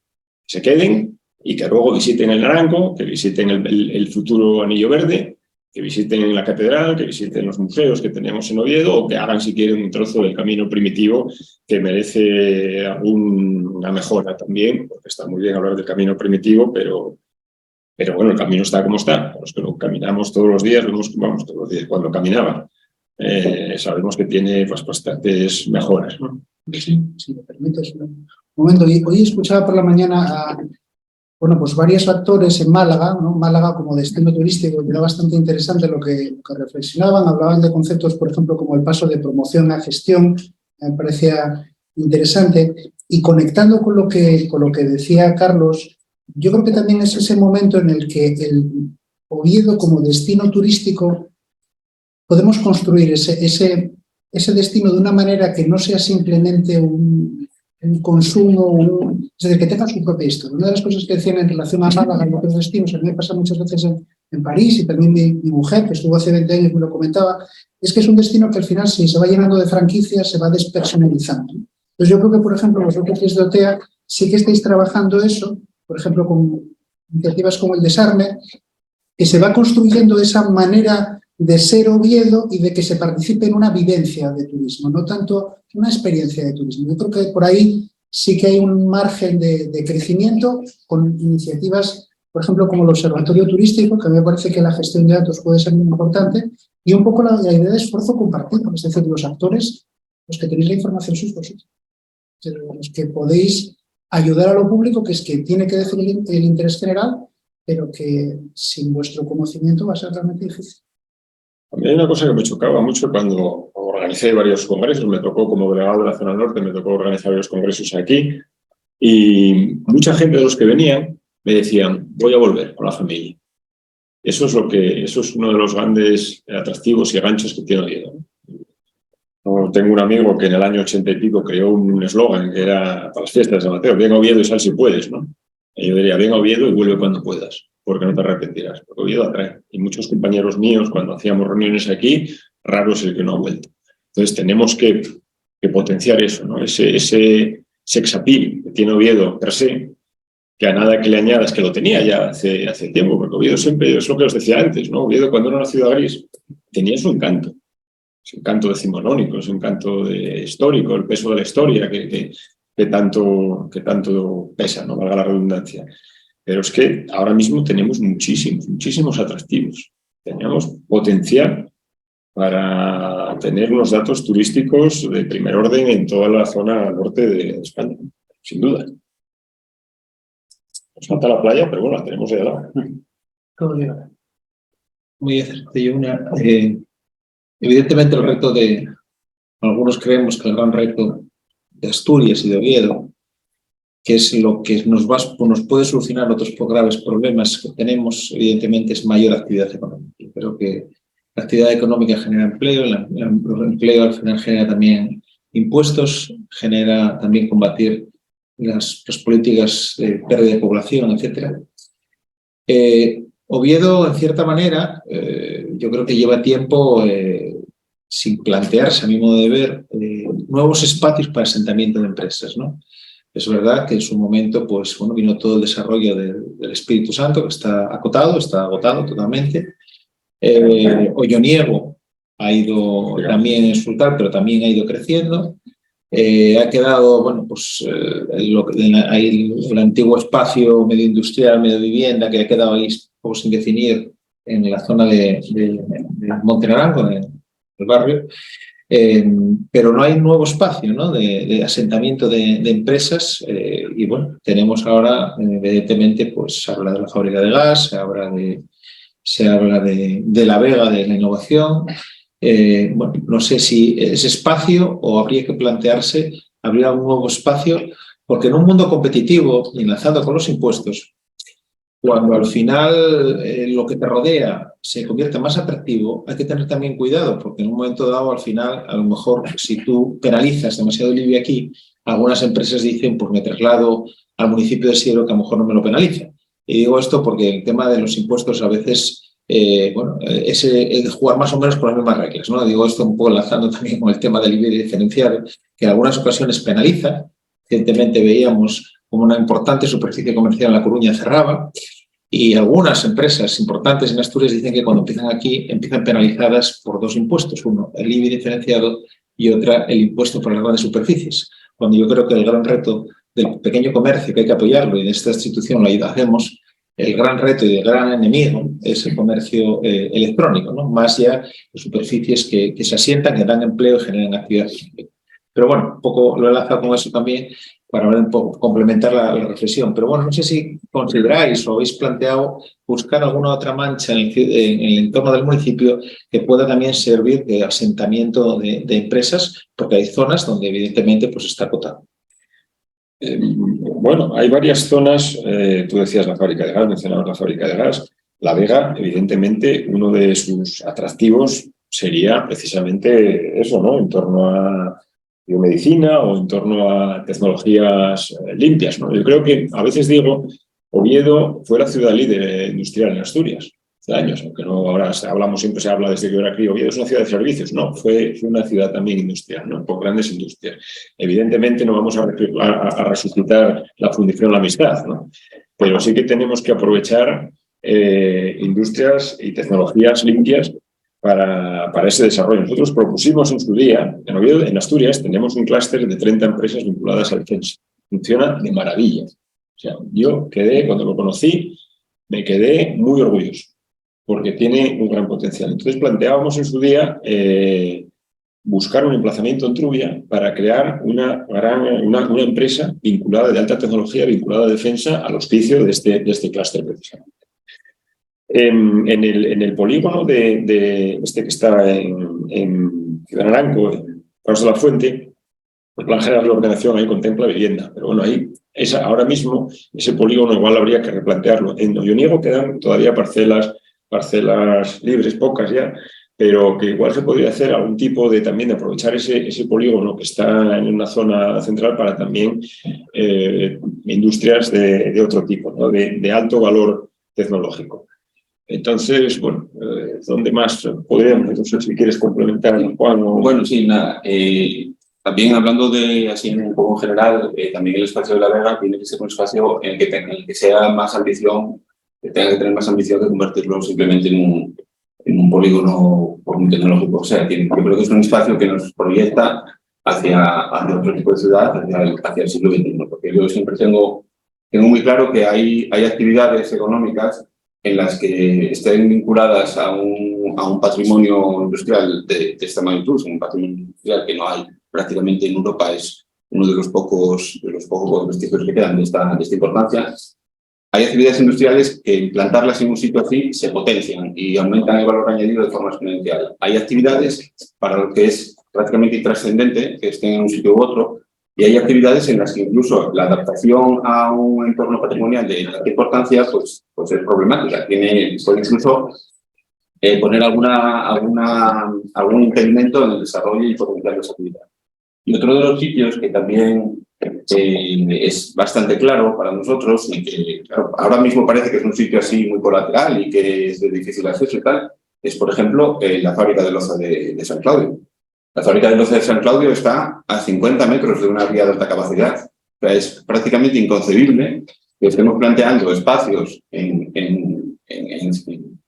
y que luego visiten el Naranco, que visiten el futuro Anillo Verde, que visiten la catedral, que visiten los museos que tenemos en Oviedo o que hagan, si quieren, un trozo del camino primitivo que merece una mejora también, porque está muy bien hablar del camino primitivo, pero Pero bueno, el camino está como está. Los que lo caminamos todos los días, vamos todos los días cuando caminaba. Sabemos que tiene pues, bastantes mejoras, ¿no? Sí, si me permites un momento. Hoy escuchaba por la mañana a pues varios actores en Málaga, ¿no? Málaga como destino turístico, que era bastante interesante lo que reflexionaban, hablaban de conceptos, por ejemplo, como el paso de promoción a gestión, me parecía interesante, y conectando con lo que decía Carlos, yo creo que también es ese momento en el que el Oviedo como destino turístico podemos construir ese destino de una manera que no sea simplemente un consumo, es decir, que tenga su propia historia. Una de las cosas que decían en relación a Málaga y otros destinos, a mí me pasa muchas veces en París, y también mi mujer, que estuvo hace 20 años, me lo comentaba, es que es un destino que al final, si se va llenando de franquicias, se va despersonalizando. Entonces yo creo que, por ejemplo, vosotros desde OTEA sí que estáis trabajando eso, por ejemplo, con iniciativas como el Desarme, que se va construyendo esa manera de ser Oviedo y de que se participe en una vivencia de turismo, no tanto una experiencia de turismo. Yo creo que por ahí sí que hay un margen de crecimiento con iniciativas, por ejemplo, como el Observatorio Turístico, que me parece que la gestión de datos puede ser muy importante, y un poco la idea de esfuerzo compartido, es decir, los actores, los que tenéis la información sois vosotros, los que podéis ayudar a lo público, que es que tiene que definir el interés general, pero que sin vuestro conocimiento va a ser realmente difícil. A mí hay una cosa que me chocaba mucho cuando organicé varios congresos, me tocó como delegado de la zona norte, me tocó organizar varios congresos aquí, y mucha gente de los que venían me decían, voy a volver con la familia. Eso es uno de los grandes atractivos y ganchos que tiene Oviedo. Tengo un amigo que en el año 80 y pico creó un eslogan que era para las fiestas de San Mateo, ven a Oviedo y sal si puedes, ¿no? Y yo diría, ven a Oviedo y vuelve cuando puedas, porque no te arrepentirás, porque Oviedo atrae. Y muchos compañeros míos, cuando hacíamos reuniones aquí, raro es el que no ha vuelto. Entonces tenemos que potenciar eso, ¿no? Ese sex appeal que tiene Oviedo per se, que a nada que le añadas, que lo tenía ya hace tiempo, porque Oviedo siempre, es lo que os decía antes, ¿no? Oviedo, cuando era una ciudad gris, tenía su encanto. Es un canto decimonónico, es un canto histórico, el peso de la historia que tanto pesa, no valga la redundancia. Pero es que ahora mismo tenemos muchísimos atractivos. Tenemos potencial para tener unos datos turísticos de primer orden en toda la zona norte de España, sin duda. Nos falta la playa, pero bueno, la tenemos ahí al lado. Muy sencillo. Evidentemente el reto algunos creemos que el gran reto de Asturias y de Oviedo, que es lo que nos puede solucionar otros graves problemas que tenemos, evidentemente es mayor actividad económica. Yo creo que la actividad económica genera empleo, el empleo al final genera también impuestos, genera también combatir las políticas de pérdida de población, etc. Oviedo, en cierta manera, yo creo que lleva tiempo sin plantearse, a mi modo de ver, nuevos espacios para asentamiento de empresas, ¿no? Es verdad que en su momento pues, bueno, vino todo el desarrollo del Espíritu Santo, que está agotado totalmente. Olloniego ha ido también en su tal, pero también ha ido creciendo. Ha quedado, bueno, pues el antiguo espacio medio industrial, medio vivienda, que ha quedado ahí poco sin definir en la zona de Monte Naranjo, el barrio, pero no hay un nuevo espacio, ¿no? de asentamiento de empresas, y bueno, tenemos ahora, evidentemente, pues se habla de la fábrica de gas, se habla de la Vega, de la innovación. Bueno, no sé si ese espacio o habría que plantearse abrir algún nuevo espacio, porque en un mundo competitivo, enlazado con los impuestos, cuando al final lo que te rodea se convierte más atractivo, hay que tener también cuidado, porque en un momento dado, al final, a lo mejor, si tú penalizas demasiado el IBI aquí, algunas empresas dicen, pues me traslado al municipio de Siero, que a lo mejor no me lo penaliza. Y digo esto porque el tema de los impuestos a veces, bueno, es jugar más o menos con las mismas reglas, ¿no? Digo esto un poco enlazando también con el tema del IBI diferencial, que en algunas ocasiones penaliza. Recientemente veíamos como una importante superficie comercial en La Coruña cerraba, y algunas empresas importantes en Asturias dicen que cuando empiezan aquí, empiezan penalizadas por dos impuestos. Uno, el IBI diferenciado, y otra, el impuesto por las grandes superficies. Cuando yo creo que el gran reto del pequeño comercio, que hay que apoyarlo, y en esta institución lo hacemos, el gran reto y el gran enemigo es el comercio electrónico, ¿no? Más ya de superficies que se asientan, que dan empleo y generan actividad. Pero bueno, un poco lo he enlazado con eso también para un poco complementar la reflexión. Pero bueno, no sé si consideráis o habéis planteado buscar alguna otra mancha en el entorno del municipio que pueda también servir de asentamiento de empresas, porque hay zonas donde evidentemente pues está acotado. Bueno, hay varias zonas, tú decías la fábrica de gas, mencionabas la fábrica de gas. La Vega, evidentemente, uno de sus atractivos sería precisamente eso, ¿no? En torno a biomedicina o en torno a tecnologías limpias, ¿no? Yo creo que a veces digo, Oviedo fue la ciudad líder industrial en Asturias hace años, aunque no ahora siempre se habla desde que yo era crío, Oviedo es una ciudad de servicios, no, fue una ciudad también industrial, ¿no? Con grandes industrias. Evidentemente no vamos a resucitar la fundición La Amistad, ¿no? Pero sí que tenemos que aprovechar industrias y tecnologías limpias para ese desarrollo. Nosotros propusimos en su día, en Oviedo, en Asturias, tenemos un clúster de 30 empresas vinculadas a defensa. Funciona de maravilla. O sea, yo cuando lo conocí, me quedé muy orgulloso, porque tiene un gran potencial. Entonces planteábamos en su día buscar un emplazamiento en Trubia para crear una empresa vinculada de alta tecnología, vinculada a defensa, al auspicio de este clúster precisamente. En el polígono de este que está en Ciudad Naranco, en Paros de la Fuente, el Plan General de Ordenación ahí contempla vivienda, pero bueno, ahora mismo ese polígono igual habría que replantearlo. En Olloniego quedan todavía parcelas libres, pocas ya, pero que igual se podría hacer algún tipo también de aprovechar ese polígono que está en una zona central para también industrias de otro tipo, ¿no? de alto valor tecnológico. Entonces, bueno, ¿dónde más podríamos? No sé si quieres complementar, Juan. Bueno, sí, nada. También hablando así un poco general, también el espacio de la Vega tiene que ser un espacio en el que sea más ambición, que tenga que tener más ambición de convertirlo simplemente en un polígono tecnológico. O sea, yo creo que es un espacio que nos proyecta hacia otro tipo de ciudad, hacia el siglo XXI, porque yo siempre tengo muy claro que hay actividades económicas en las que estén vinculadas a un patrimonio industrial de esta magnitud, un patrimonio industrial que no hay prácticamente en Europa, es uno de los pocos vestigios que quedan de esta importancia. Hay actividades industriales que implantarlas en un sitio así se potencian y aumentan el valor añadido de forma exponencial. Hay actividades para lo que es prácticamente intrascendente que estén en un sitio u otro, y hay actividades en las que incluso la adaptación a un entorno patrimonial de alta importancia pues es problemática. Puede incluso poner algún impedimento en el desarrollo y potencial de esa actividad. Y otro de los sitios que también es bastante claro para nosotros y que claro, ahora mismo parece que es un sitio así muy colateral y que es de difícil acceso y tal, es por ejemplo la fábrica de loza de San Claudio. La fábrica de loza de San Claudio está a 50 metros de una vía de alta capacidad. O sea, es prácticamente inconcebible que estemos planteando espacios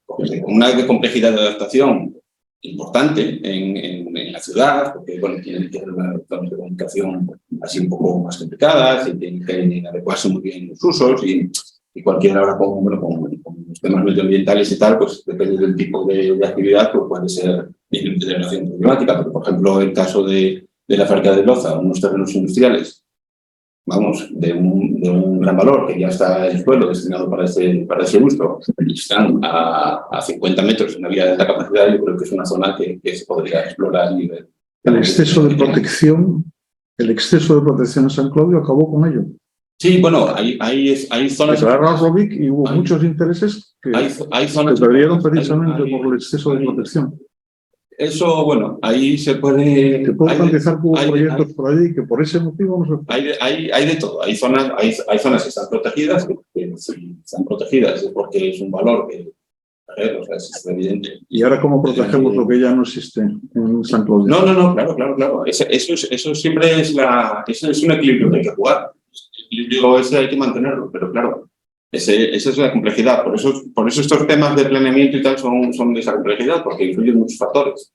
con una complejidad de adaptación importante en la ciudad, porque bueno, tienen que tener unas zonas de comunicación así un poco más complicadas y tienen que adecuarse muy bien los usos y cualquiera ahora con los temas medioambientales y tal, pues depende del tipo de actividad, pues puede ser de relación problemática. Pero, por ejemplo, el caso de la fábrica de loza, unos terrenos industriales, vamos, de un gran valor, que ya está el suelo destinado para ese uso, y están a 50 metros en una vía de alta capacidad, yo creo que es una zona que se podría explorar y ver. El exceso de protección en San Claudio acabó con ello. Sí, bueno, hay zonas... Declararon a Robic y hubo muchos intereses que perdieron precisamente por el exceso de protección. Eso, bueno, ahí se puede... Te puedo garantizar que hubo proyectos por allí que por ese motivo no se... Hay de todo. Hay zonas que están protegidas, que si están protegidas es porque es un valor que... o sea, es evidente. ¿Y ahora cómo protegemos lo que ya no existe en San Claudio? No, claro. Eso siempre es un equilibrio que hay que jugar. El equilibrio ese hay que mantenerlo, pero claro, esa es la complejidad. Por eso estos temas de planeamiento y tal son de esa complejidad, porque influyen muchos factores.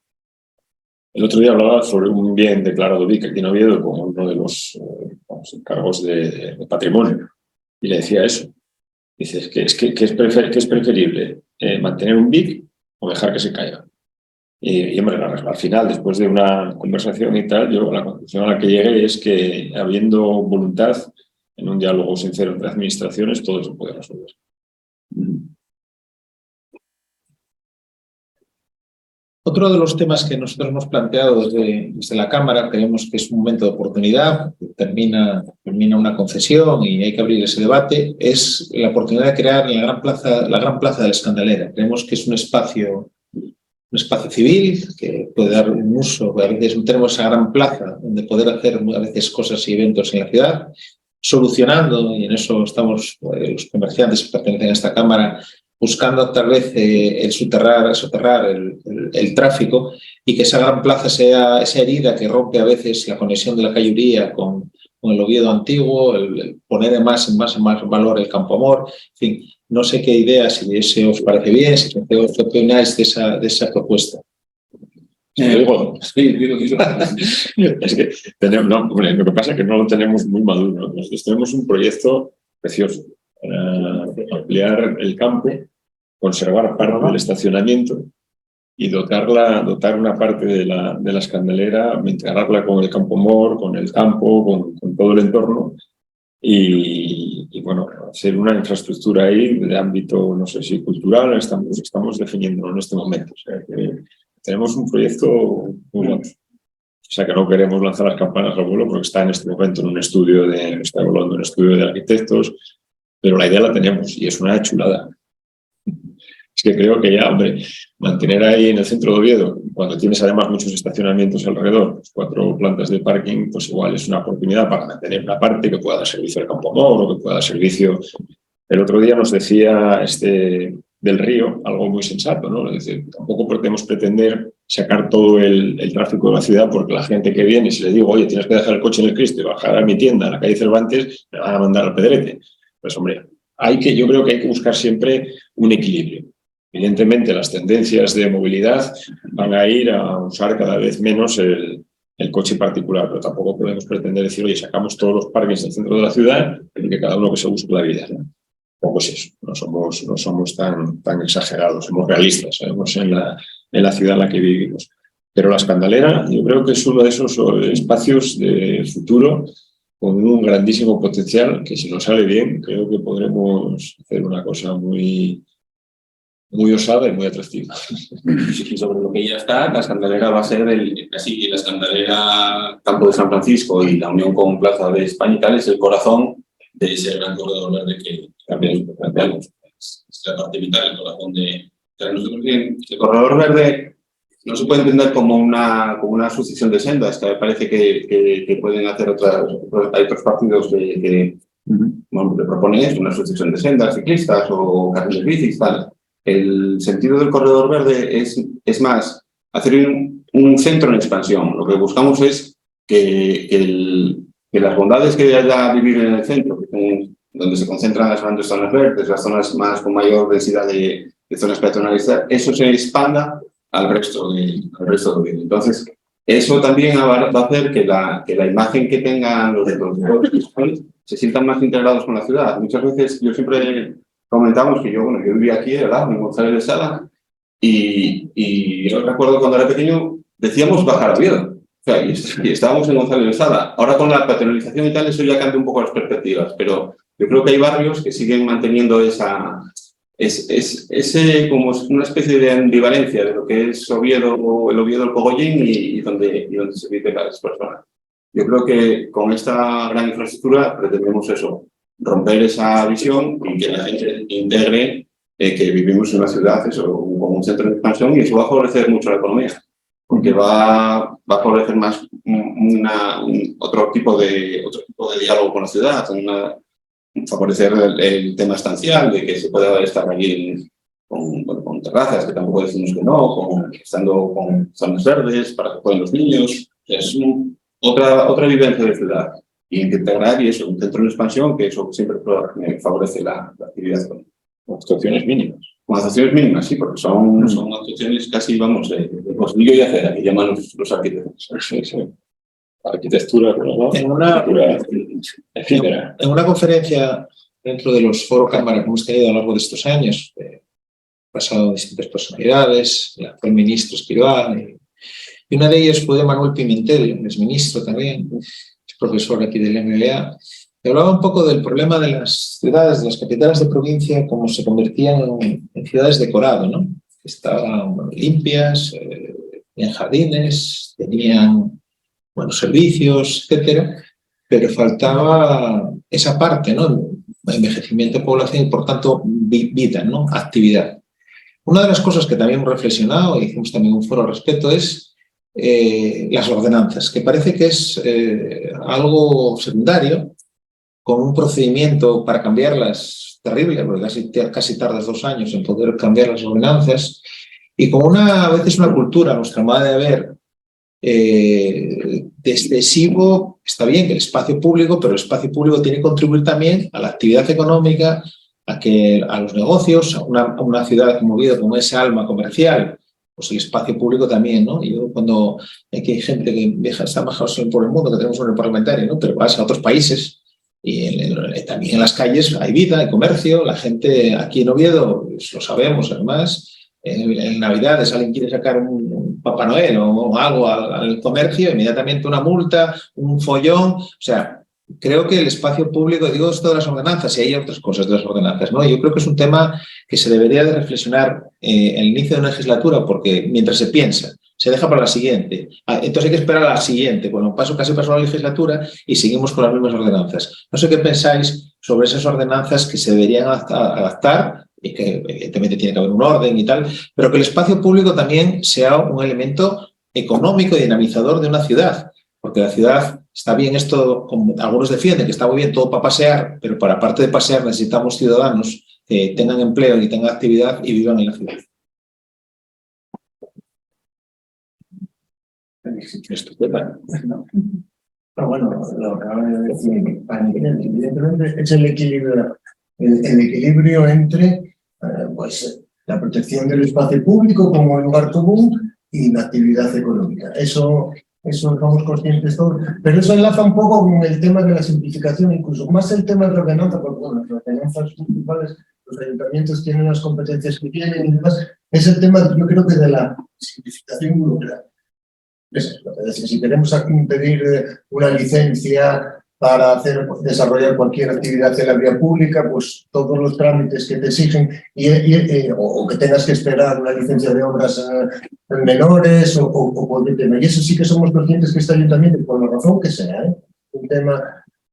El otro día hablaba sobre un bien declarado BIC aquí en Oviedo como uno de los encargos de patrimonio. Y le decía eso. Dices, ¿qué es preferible? ¿Mantener un BIC o dejar que se caiga? Y hombre, al final, después de una conversación y tal, yo la conclusión a la que llegué es que habiendo voluntad en un diálogo sincero entre administraciones, todo se puede resolver. Otro de los temas que nosotros hemos planteado desde la Cámara, creemos que es un momento de oportunidad, termina una concesión y hay que abrir ese debate, es la oportunidad de crear la Gran Plaza de la Escandalera. Creemos que es un espacio civil que puede dar un uso, a veces tenemos esa gran plaza donde poder hacer a veces cosas y eventos en la ciudad, solucionando, y en eso estamos los comerciantes que pertenecen a esta Cámara, buscando tal vez el soterrar el tráfico y que esa gran plaza sea esa herida que rompe a veces la conexión de la calle Uría con el Oviedo antiguo, el poner en más valor el Campo Amor. En fin, no sé qué idea, si ese os parece bien, si qué opináis de esa propuesta. Es que lo que pasa es que no lo tenemos muy maduro. Nosotros tenemos un proyecto precioso para ampliar el campo, conservar parte del estacionamiento y dotar una parte de la Escandalera, integrarla con el Campo Amor, con el campo, con todo el entorno y bueno, hacer una infraestructura ahí de ámbito, no sé si cultural, estamos definiéndolo en este momento. O sea, que tenemos un proyecto muy bueno. O sea, que no queremos lanzar las campanas al vuelo porque está en este momento está evaluando un estudio de arquitectos, pero la idea la tenemos y es una chulada. Es que creo que ya, hombre, mantener ahí en el centro de Oviedo, cuando tienes además muchos estacionamientos alrededor, 4 plantas de parking, pues igual es una oportunidad para mantener una parte que pueda dar servicio al Campo Amor o que pueda dar servicio. El otro día nos decía del Río algo muy sensato, ¿no? Es decir, tampoco podemos pretender sacar todo el tráfico de la ciudad porque la gente que viene, si le digo, oye, tienes que dejar el coche en el Cristo y bajar a mi tienda, a la calle Cervantes, me van a mandar al Pedrete. Pues hombre, yo creo que hay que buscar siempre un equilibrio. Evidentemente, las tendencias de movilidad van a ir a usar cada vez menos el coche particular, pero tampoco podemos pretender decir, oye, sacamos todos los parkings del centro de la ciudad y que cada uno que se busque la vida, ¿no? Tampoco es eso, no somos tan exagerados, somos realistas, sabemos en la ciudad en la que vivimos. Pero la Escandalera yo creo que es uno de esos espacios de futuro con un grandísimo potencial que si nos sale bien creo que podremos hacer una cosa muy osada y muy atractiva. Y sobre lo que ya está, la Escandalera va a ser casi la Escandalera Campo de San Francisco y la unión con Plaza de España y tal es el corazón de ese gran corredor verde que también planteamos. Es la parte vital, el corazón de... El corredor verde no se puede entender como una sucesión de sendas, que me parece que pueden hacer hay otros partidos que proponen eso, una sucesión de sendas ciclistas o carriles bicis, tal. El sentido del corredor verde es más hacer un centro en expansión. Lo que buscamos es que las bondades que haya vivir en el centro, donde se concentran las grandes zonas verdes, las zonas más con mayor densidad de zonas peatonales, eso se expanda al resto de Oviedo. Entonces, eso también va a hacer que la imagen que tengan los recorridos se sientan más integrados con la ciudad. Muchas veces yo siempre comentamos que yo vivía aquí, ¿verdad?, en González de Sada, y yo recuerdo cuando era pequeño decíamos bajar a Oviedo. O sea, y estábamos en González de Sada. Ahora con la paternalización y tal, eso ya cambia un poco las perspectivas, pero yo creo que hay barrios que siguen manteniendo ese como una especie de ambivalencia de lo que es Oviedo o el Oviedo del Cogollín y donde se vive cada persona. Yo creo que con esta gran infraestructura pretendemos eso, romper esa visión y que la gente integre que vivimos en una ciudad como un centro de expansión y eso va a favorecer mucho la economía, porque va a favorecer más otro tipo de diálogo con la ciudad, favorecer el tema estancial, de que se pueda estar allí con terrazas, que tampoco decimos que no, estando con zonas verdes para que jueguen los niños. Es otra vivencia de ciudad. Y integrar y eso, un centro de expansión, que eso siempre favorece la actividad con actuaciones mínimas. Con actuaciones mínimas, sí, porque son actuaciones casi, vamos, de bolsillo y acera, que llaman los arquitectos. Sí. Arquitectura, ¿no? En una conferencia dentro de los foros cámara que hemos tenido a lo largo de estos años, pasado distintas personalidades, el actual ministro Escrivá, y una de ellas fue Manuel Pimentel, es ministro también, es profesor aquí del MBA, que hablaba un poco del problema de las ciudades, de las capitales de provincia, cómo se convertían en ciudades decorado, ¿no? Estaban limpias, tenían jardines, tenían buenos servicios, etcétera, pero faltaba esa parte, ¿no? Envejecimiento de población y, por tanto, vida, ¿no? Actividad. Una de las cosas que también hemos reflexionado, y hicimos también un foro al respecto, es las ordenanzas, que parece que es algo secundario, con un procedimiento para cambiarlas terrible, porque casi tardas 2 años en poder cambiar las ordenanzas, y con a veces una cultura, nuestra manera de ver, de excesivo. Está bien el espacio público, pero el espacio público tiene que contribuir también a la actividad económica, a los negocios, a una ciudad movida con ese alma comercial. Pues el espacio público también, ¿no? Y yo cuando aquí hay gente que está bajado por el mundo, que tenemos un parlamentario, ¿no? Pero vas a otros países y también en las calles hay vida, hay comercio. La gente aquí en Oviedo, pues lo sabemos además, en Navidades alguien quiere sacar un Papá Noel o algo al comercio, inmediatamente una multa, un follón. O sea, creo que el espacio público, digo esto de las ordenanzas, y hay otras cosas de las ordenanzas, ¿no? Yo creo que es un tema que se debería de reflexionar en el inicio de una legislatura, porque mientras se piensa, se deja para la siguiente. Entonces hay que esperar a la siguiente. Bueno, casi pasó la legislatura y seguimos con las mismas ordenanzas. No sé qué pensáis sobre esas ordenanzas que se deberían adaptar, y que evidentemente tiene que haber un orden y tal, pero que el espacio público también sea un elemento económico y dinamizador de una ciudad, porque la ciudad está bien esto, como algunos defienden, que está muy bien todo para pasear, pero para aparte de pasear necesitamos ciudadanos que tengan empleo y tengan actividad y vivan en la ciudad. Estupendo. Pero bueno, lo que acaba de decir, evidentemente es el equilibrio entre pues, la protección del espacio público como lugar común y la actividad económica. Eso somos conscientes todos, pero eso enlaza un poco con el tema de la simplificación, incluso más el tema de la ordenanza, porque bueno, las ordenanzas municipales, los ayuntamientos tienen las competencias que tienen y demás, es el tema, yo creo que de la simplificación burocrática. Es decir, si queremos pedir una licencia para desarrollar cualquier actividad en la vía pública, pues todos los trámites que te exigen o que tengas que esperar una licencia de obras menores o cualquier tema. Y eso sí que somos conscientes que este ayuntamiento, por la razón que sea, un tema,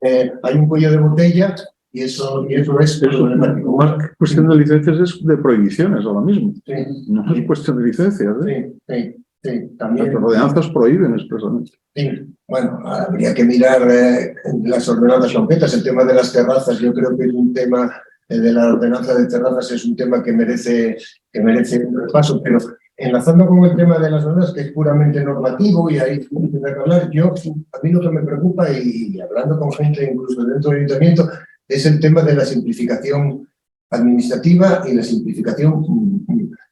hay un cuello de botella y eso es problemático. Más que cuestión de licencias es de prohibiciones ahora mismo. Sí, no es cuestión de licencias. Sí, también. Las ordenanzas prohíben expresamente. Sí, bueno, habría que mirar las ordenanzas concretas. El tema de las terrazas, yo creo que es un tema, de la ordenanza de terrazas es un tema que merece un repaso, pero enlazando con el tema de las ordenanzas, que es puramente normativo y ahí tengo que hablar, a mí lo que me preocupa, y hablando con gente incluso dentro del ayuntamiento, es el tema de la simplificación administrativa y la simplificación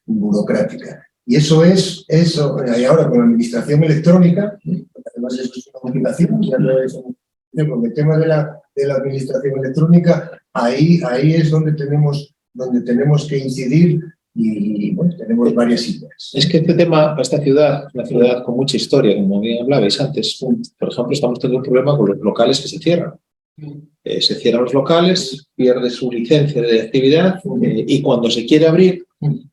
burocrática. Y eso, y ahora con la administración electrónica, además eso es una motivación, ya no es con el tema de la administración electrónica, ahí es donde tenemos que incidir y bueno, tenemos varias ideas. Es que este tema, para esta ciudad, una ciudad con mucha historia, como bien hablabais antes, por ejemplo, estamos teniendo un problema con los locales que se cierran. Se cierran los locales, pierde su licencia de actividad y cuando se quiere abrir,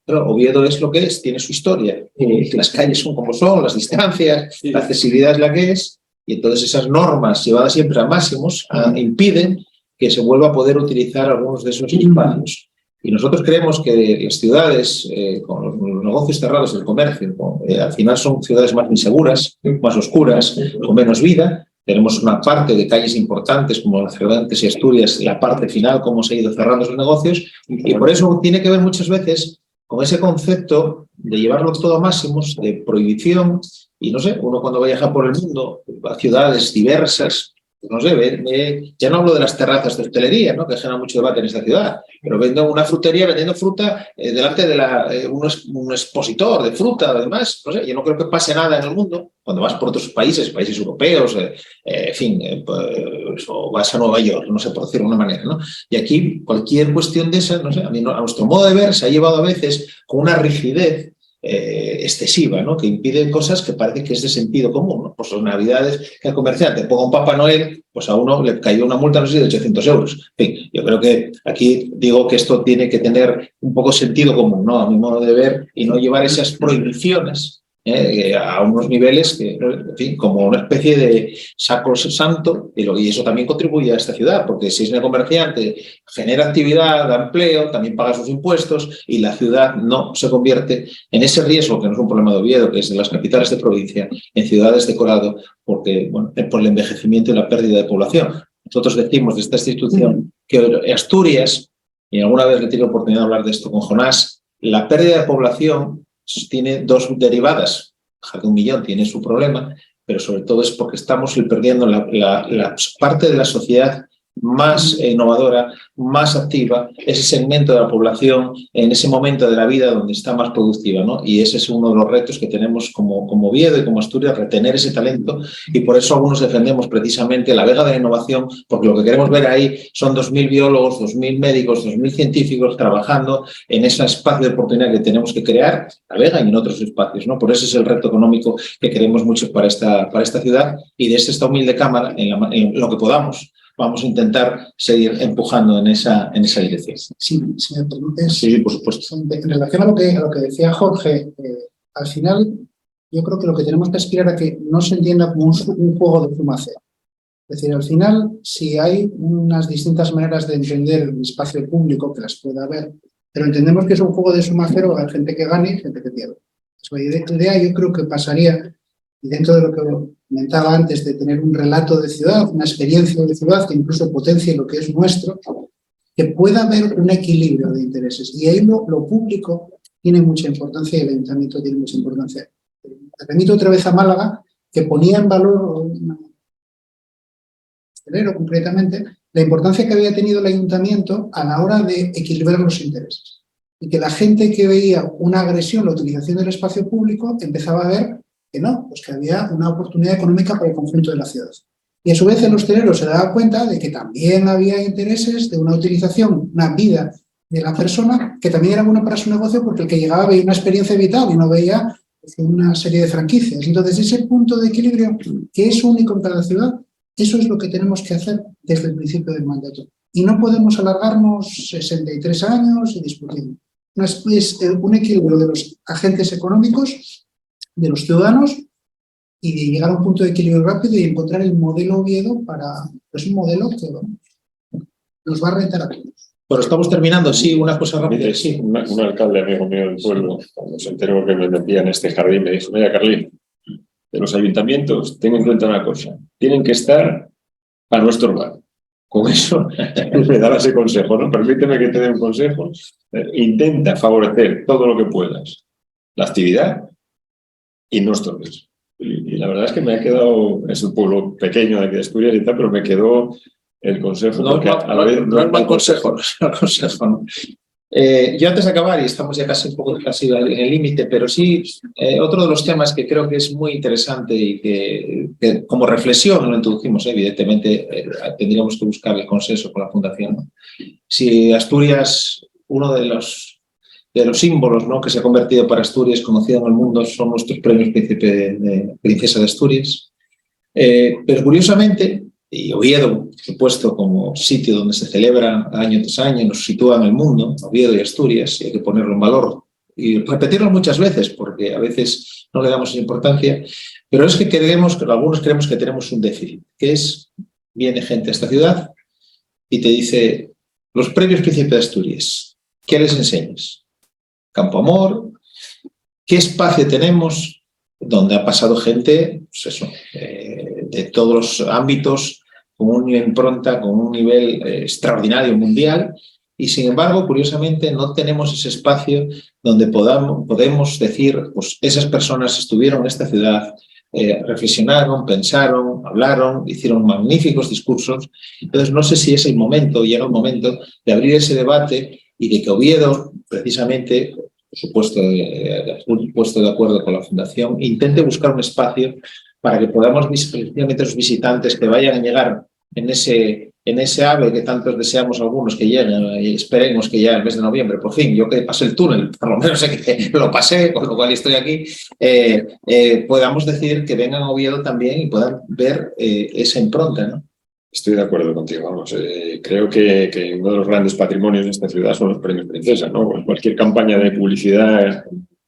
pero Oviedo es lo que es, tiene su historia. Las calles son como son, las distancias, la accesibilidad es la que es, y entonces esas normas llevadas siempre a máximos impiden que se vuelva a poder utilizar algunos de esos espacios. Y nosotros creemos que las ciudades, con los negocios cerrados, el comercio, al final son ciudades más inseguras, más oscuras, con menos vida. Tenemos una parte de calles importantes como las Cervantes y Asturias, la parte final, cómo se ha ido cerrando los negocios, y por eso tiene que ver muchas veces con ese concepto de llevarlo todo a máximos, de prohibición, y no sé, uno cuando viaja por el mundo, a ciudades diversas, no sé, ya no hablo de las terrazas de hostelería, ¿no?, que generan mucho debate en esta ciudad, pero vendo una frutería vendiendo fruta delante de un expositor de fruta, además, no sé, yo no creo que pase nada en el mundo cuando vas por otros países europeos, en fin, pues, o vas a Nueva York, no sé, por decirlo de una manera, ¿no? Y aquí cualquier cuestión de esa, no sé, a nuestro modo de ver se ha llevado a veces con una rigidez excesiva, ¿no?, que impide cosas que parece que es de sentido común, ¿no? Pues son navidades que el comerciante ponga un Papá Noel, pues a uno le cayó una multa, no sé, de 800 euros. En fin, yo creo que aquí digo que esto tiene que tener un poco sentido común, ¿no?, a mi modo de ver, y no llevar esas prohibiciones a unos niveles que, en fin, como una especie de sacrosanto, y eso también contribuye a esta ciudad, porque si es un comerciante, genera actividad, da empleo, también paga sus impuestos, y la ciudad no se convierte en ese riesgo, que no es un problema de Oviedo, que es de las capitales de provincia, en ciudades de colado, porque, bueno, por el envejecimiento y la pérdida de población. Nosotros decimos de esta institución que Asturias, y alguna vez le tuve la oportunidad de hablar de esto con Jonás, la pérdida de población tiene dos derivadas. Más de 1 millón tiene su problema, pero sobre todo es porque estamos perdiendo la parte de la sociedad más innovadora, más activa, ese segmento de la población en ese momento de la vida donde está más productiva, ¿no? Y ese es uno de los retos que tenemos como Oviedo y como Asturias, retener ese talento, y por eso algunos defendemos precisamente la Vega de la Innovación, porque lo que queremos ver ahí son 2.000 biólogos, 2.000 médicos, 2.000 científicos trabajando en ese espacio de oportunidad que tenemos que crear, la Vega y en otros espacios, ¿no? Por eso es el reto económico que queremos mucho para esta ciudad, y desde esta humilde cámara, en lo que podamos, vamos a intentar seguir empujando en esa dirección. Sí, si me permites. Sí, por supuesto. En relación a lo que decía Jorge, al final yo creo que lo que tenemos que aspirar a que no se entienda como un juego de fumaceo. Es decir, al final, si hay unas distintas maneras de entender el espacio público, que las pueda haber, pero entendemos que es un juego de suma cero, hay gente que gane y gente que pierde. La idea yo creo que pasaría, y dentro de lo que comentaba antes, de tener un relato de ciudad, una experiencia de ciudad que incluso potencie lo que es nuestro, que pueda haber un equilibrio de intereses. Y ahí lo público tiene mucha importancia y el ayuntamiento tiene mucha importancia. Me remito otra vez a Málaga, que ponía en valor, concretamente, la importancia que había tenido el ayuntamiento a la hora de equilibrar los intereses. Y que la gente que veía una agresión, la utilización del espacio público, empezaba a ver que no, pues que había una oportunidad económica para el conjunto de la ciudad. Y a su vez el hostelero se daba cuenta de que también había intereses de una utilización, una vida de la persona que también era buena para su negocio, porque el que llegaba veía una experiencia vital y no veía una serie de franquicias. Entonces ese punto de equilibrio que es único en cada ciudad, eso es lo que tenemos que hacer desde el principio del mandato. Y no podemos alargarnos 63 años y discutiendo. Es un equilibrio de los agentes económicos, de los ciudadanos, y de llegar a un punto de equilibrio rápido y encontrar el modelo Oviedo es un modelo que nos va a rentar a todos. Bueno, estamos terminando, sí, una cosa rápida. Sí. Un alcalde amigo mío del pueblo, cuando se enteró que me metía en este jardín, me dijo: mira, Carlín, de los ayuntamientos, ten en cuenta una cosa, tienen que estar a nuestro lado. Con eso me daba ese consejo, ¿no? Permíteme que te dé un consejo. Intenta favorecer todo lo que puedas la actividad y no estorbes. Y la verdad es que me ha quedado, es un pueblo pequeño de aquí de Asturias y tal, pero me quedó el consejo. No es mal consejo, ¿no? Yo antes de acabar, y estamos ya casi en el límite, pero sí, otro de los temas que creo que es muy interesante y que como reflexión lo introducimos, evidentemente tendríamos que buscar el consenso con la Fundación, ¿no? Si Asturias, uno de los símbolos, ¿no?, que se ha convertido para Asturias, conocido en el mundo, son nuestros premios Príncipe de Princesa de Asturias. Pero curiosamente, y Oviedo, por supuesto, como sitio donde se celebra año tras año, nos sitúa en el mundo, Oviedo y Asturias, y hay que ponerlo en valor y repetirlo muchas veces, porque a veces no le damos importancia, pero es que algunos creemos que tenemos un déficit, que es, viene gente a esta ciudad y te dice: los premios Príncipe de Asturias, ¿qué les enseñas? Campo Amor, ¿qué espacio tenemos donde ha pasado gente, pues eso, de todos los ámbitos, con una impronta, con un nivel extraordinario mundial? Y sin embargo, curiosamente, no tenemos ese espacio donde podemos decir, pues esas personas estuvieron en esta ciudad, reflexionaron, pensaron, hablaron, hicieron magníficos discursos. Entonces, no sé si es el momento, llega el momento de abrir ese debate y de que Oviedo, precisamente, por supuesto, puesto de acuerdo con la Fundación, intente buscar un espacio para que podamos, precisamente los visitantes que vayan a llegar en ese AVE que tantos deseamos algunos que lleguen, y esperemos que ya el mes de noviembre, por fin, yo que pasé el túnel, por lo menos sé que lo pasé, con lo cual estoy aquí, podamos decir que vengan a Oviedo también y puedan ver esa impronta, ¿no? Estoy de acuerdo contigo, vamos. Creo que uno de los grandes patrimonios de esta ciudad son los premios Princesa, ¿no? Cualquier campaña de publicidad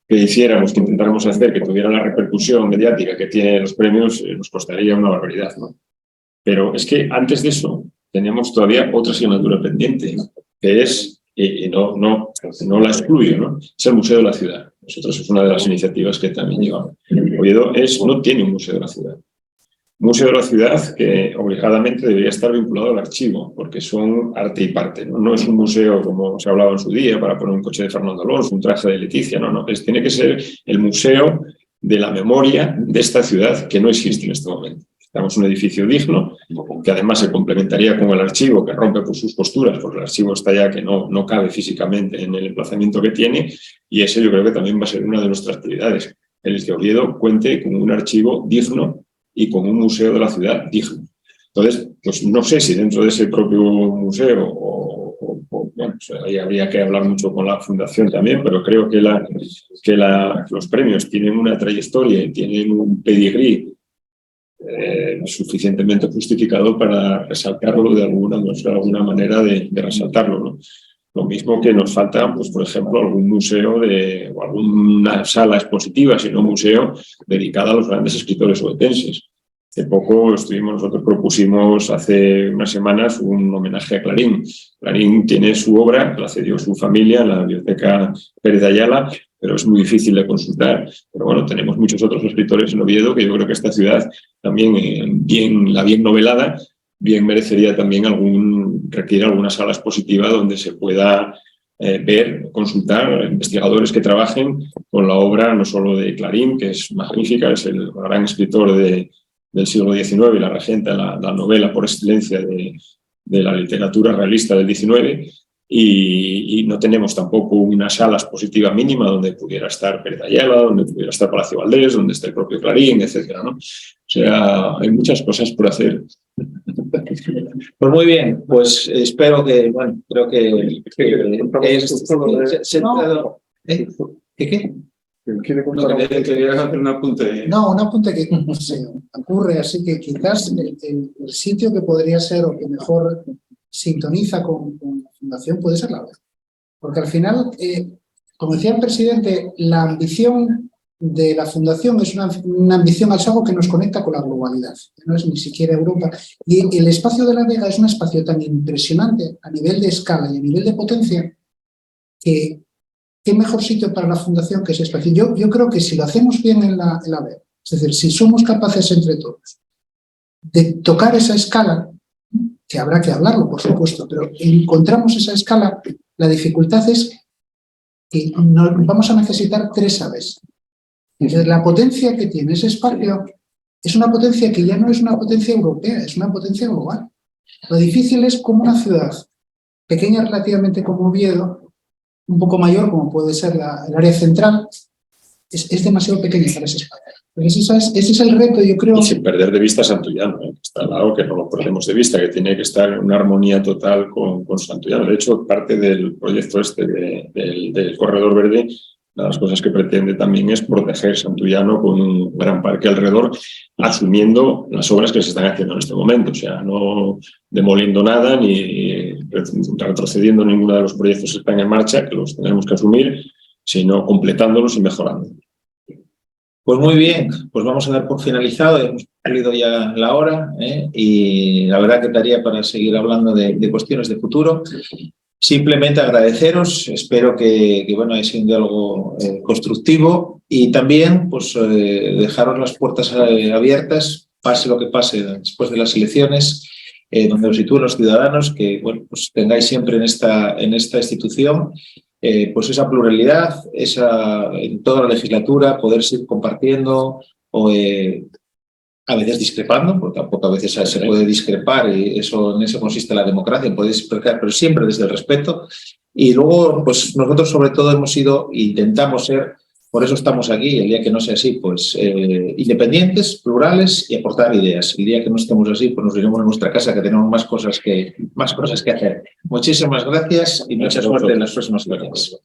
que hiciéramos, que intentáramos hacer, que tuviera la repercusión mediática que tienen los premios, nos costaría una barbaridad, ¿no? Pero es que antes de eso tenemos todavía otra asignatura pendiente, que es, y no la excluyo, ¿no? Es el Museo de la Ciudad. Nosotros es una de las iniciativas que también llevamos. Oviedo no tiene un Museo de la Ciudad. Un Museo de la Ciudad que obligadamente debería estar vinculado al archivo, porque son arte y parte, ¿no? No es un museo como se hablaba en su día para poner un coche de Fernando Alonso, un traje de Leticia, no. Tiene que ser el museo de la memoria de esta ciudad que no existe en este momento. Necesitamos un edificio digno, que además se complementaría con el archivo, que rompe por sus posturas, porque el archivo está ya que no cabe físicamente en el emplazamiento que tiene, y ese yo creo que también va a ser una de nuestras prioridades, el que Oviedo cuente con un archivo digno y con un museo de la ciudad digno. Entonces, pues no sé si dentro de ese propio museo, bueno, pues ahí habría que hablar mucho con la Fundación también, pero creo que los premios tienen una trayectoria y tienen un pedigrí suficientemente justificado para resaltarlo de alguna manera de resaltarlo, ¿no? Lo mismo que nos falta, pues, por ejemplo, algún museo o alguna sala expositiva, si no museo, dedicada a los grandes escritores oetenses. Hace poco nosotros propusimos hace unas semanas un homenaje a Clarín. Clarín tiene su obra, la cedió su familia en la Biblioteca Pérez de Ayala, pero es muy difícil de consultar. Pero bueno, tenemos muchos otros escritores en Oviedo que yo creo que esta ciudad también, bien novelada, bien merecería también requiere alguna sala expositiva donde se pueda ver, consultar investigadores que trabajen con la obra no solo de Clarín, que es magnífica, es el gran escritor del siglo XIX y la regenta la novela por excelencia de la literatura realista del XIX, y no tenemos tampoco una sala expositiva mínima donde pudiera estar Pérez de Ayala, donde pudiera estar Palacio Valdés, donde está el propio Clarín, etcétera, ¿no? O sea, hay muchas cosas por hacer. Pues muy bien, pues espero que, bueno, creo que ¿Qué? ¿Quiere contar? Quería hacer un apunte. No, un apunte que se ocurre, así que quizás el sitio que podría ser o que mejor sintoniza con la Fundación puede ser la web. Porque al final, como decía el presidente, la ambición de la Fundación es una ambición, es algo que nos conecta con la globalidad, no es ni siquiera Europa. Y el espacio de la Vega es un espacio tan impresionante a nivel de escala y a nivel de potencia que qué mejor sitio para la Fundación que ese espacio. Yo creo que si lo hacemos bien en la Vega, es decir, si somos capaces entre todos de tocar esa escala, que habrá que hablarlo, por supuesto, pero encontramos esa escala, la dificultad es que vamos a necesitar 3 aves. Entonces, la potencia que tiene ese espacio es una potencia que ya no es una potencia europea, es una potencia global. Lo difícil es como una ciudad pequeña relativamente como Oviedo, un poco mayor como puede ser el área central, es demasiado pequeña para ese espacio. Ese es el reto, yo creo. Y sin perder de vista Santullano, que está al lado, que no lo perdemos de vista, que tiene que estar en una armonía total con Santullano. De hecho, parte del proyecto del Corredor Verde, una de las cosas que pretende también es proteger Santullano con un gran parque alrededor, asumiendo las obras que se están haciendo en este momento, o sea, no demoliendo nada ni retrocediendo ninguno de los proyectos que están en marcha, que los tenemos que asumir, sino completándolos y mejorando. Pues muy bien, pues vamos a dar por finalizado, hemos salido ya la hora, y la verdad que daría para seguir hablando de cuestiones de futuro. Simplemente agradeceros, espero que bueno, haya sido un diálogo constructivo, y también pues, dejaros las puertas abiertas, pase lo que pase después de las elecciones, donde os sitúen los ciudadanos, que bueno, pues tengáis siempre en esta institución pues esa pluralidad, en toda la legislatura, poder seguir compartiendo, a veces discrepando, porque tampoco a veces se puede discrepar y en eso consiste la democracia, puede discrepar, pero siempre desde el respeto. Y luego, pues nosotros sobre todo hemos sido, intentamos ser, por eso estamos aquí, el día que no sea así, pues independientes, plurales y aportar ideas. El día que no estemos así, pues nos iremos a nuestra casa, que tenemos más cosas que hacer. Muchísimas gracias y mucha suerte en las próximas clases.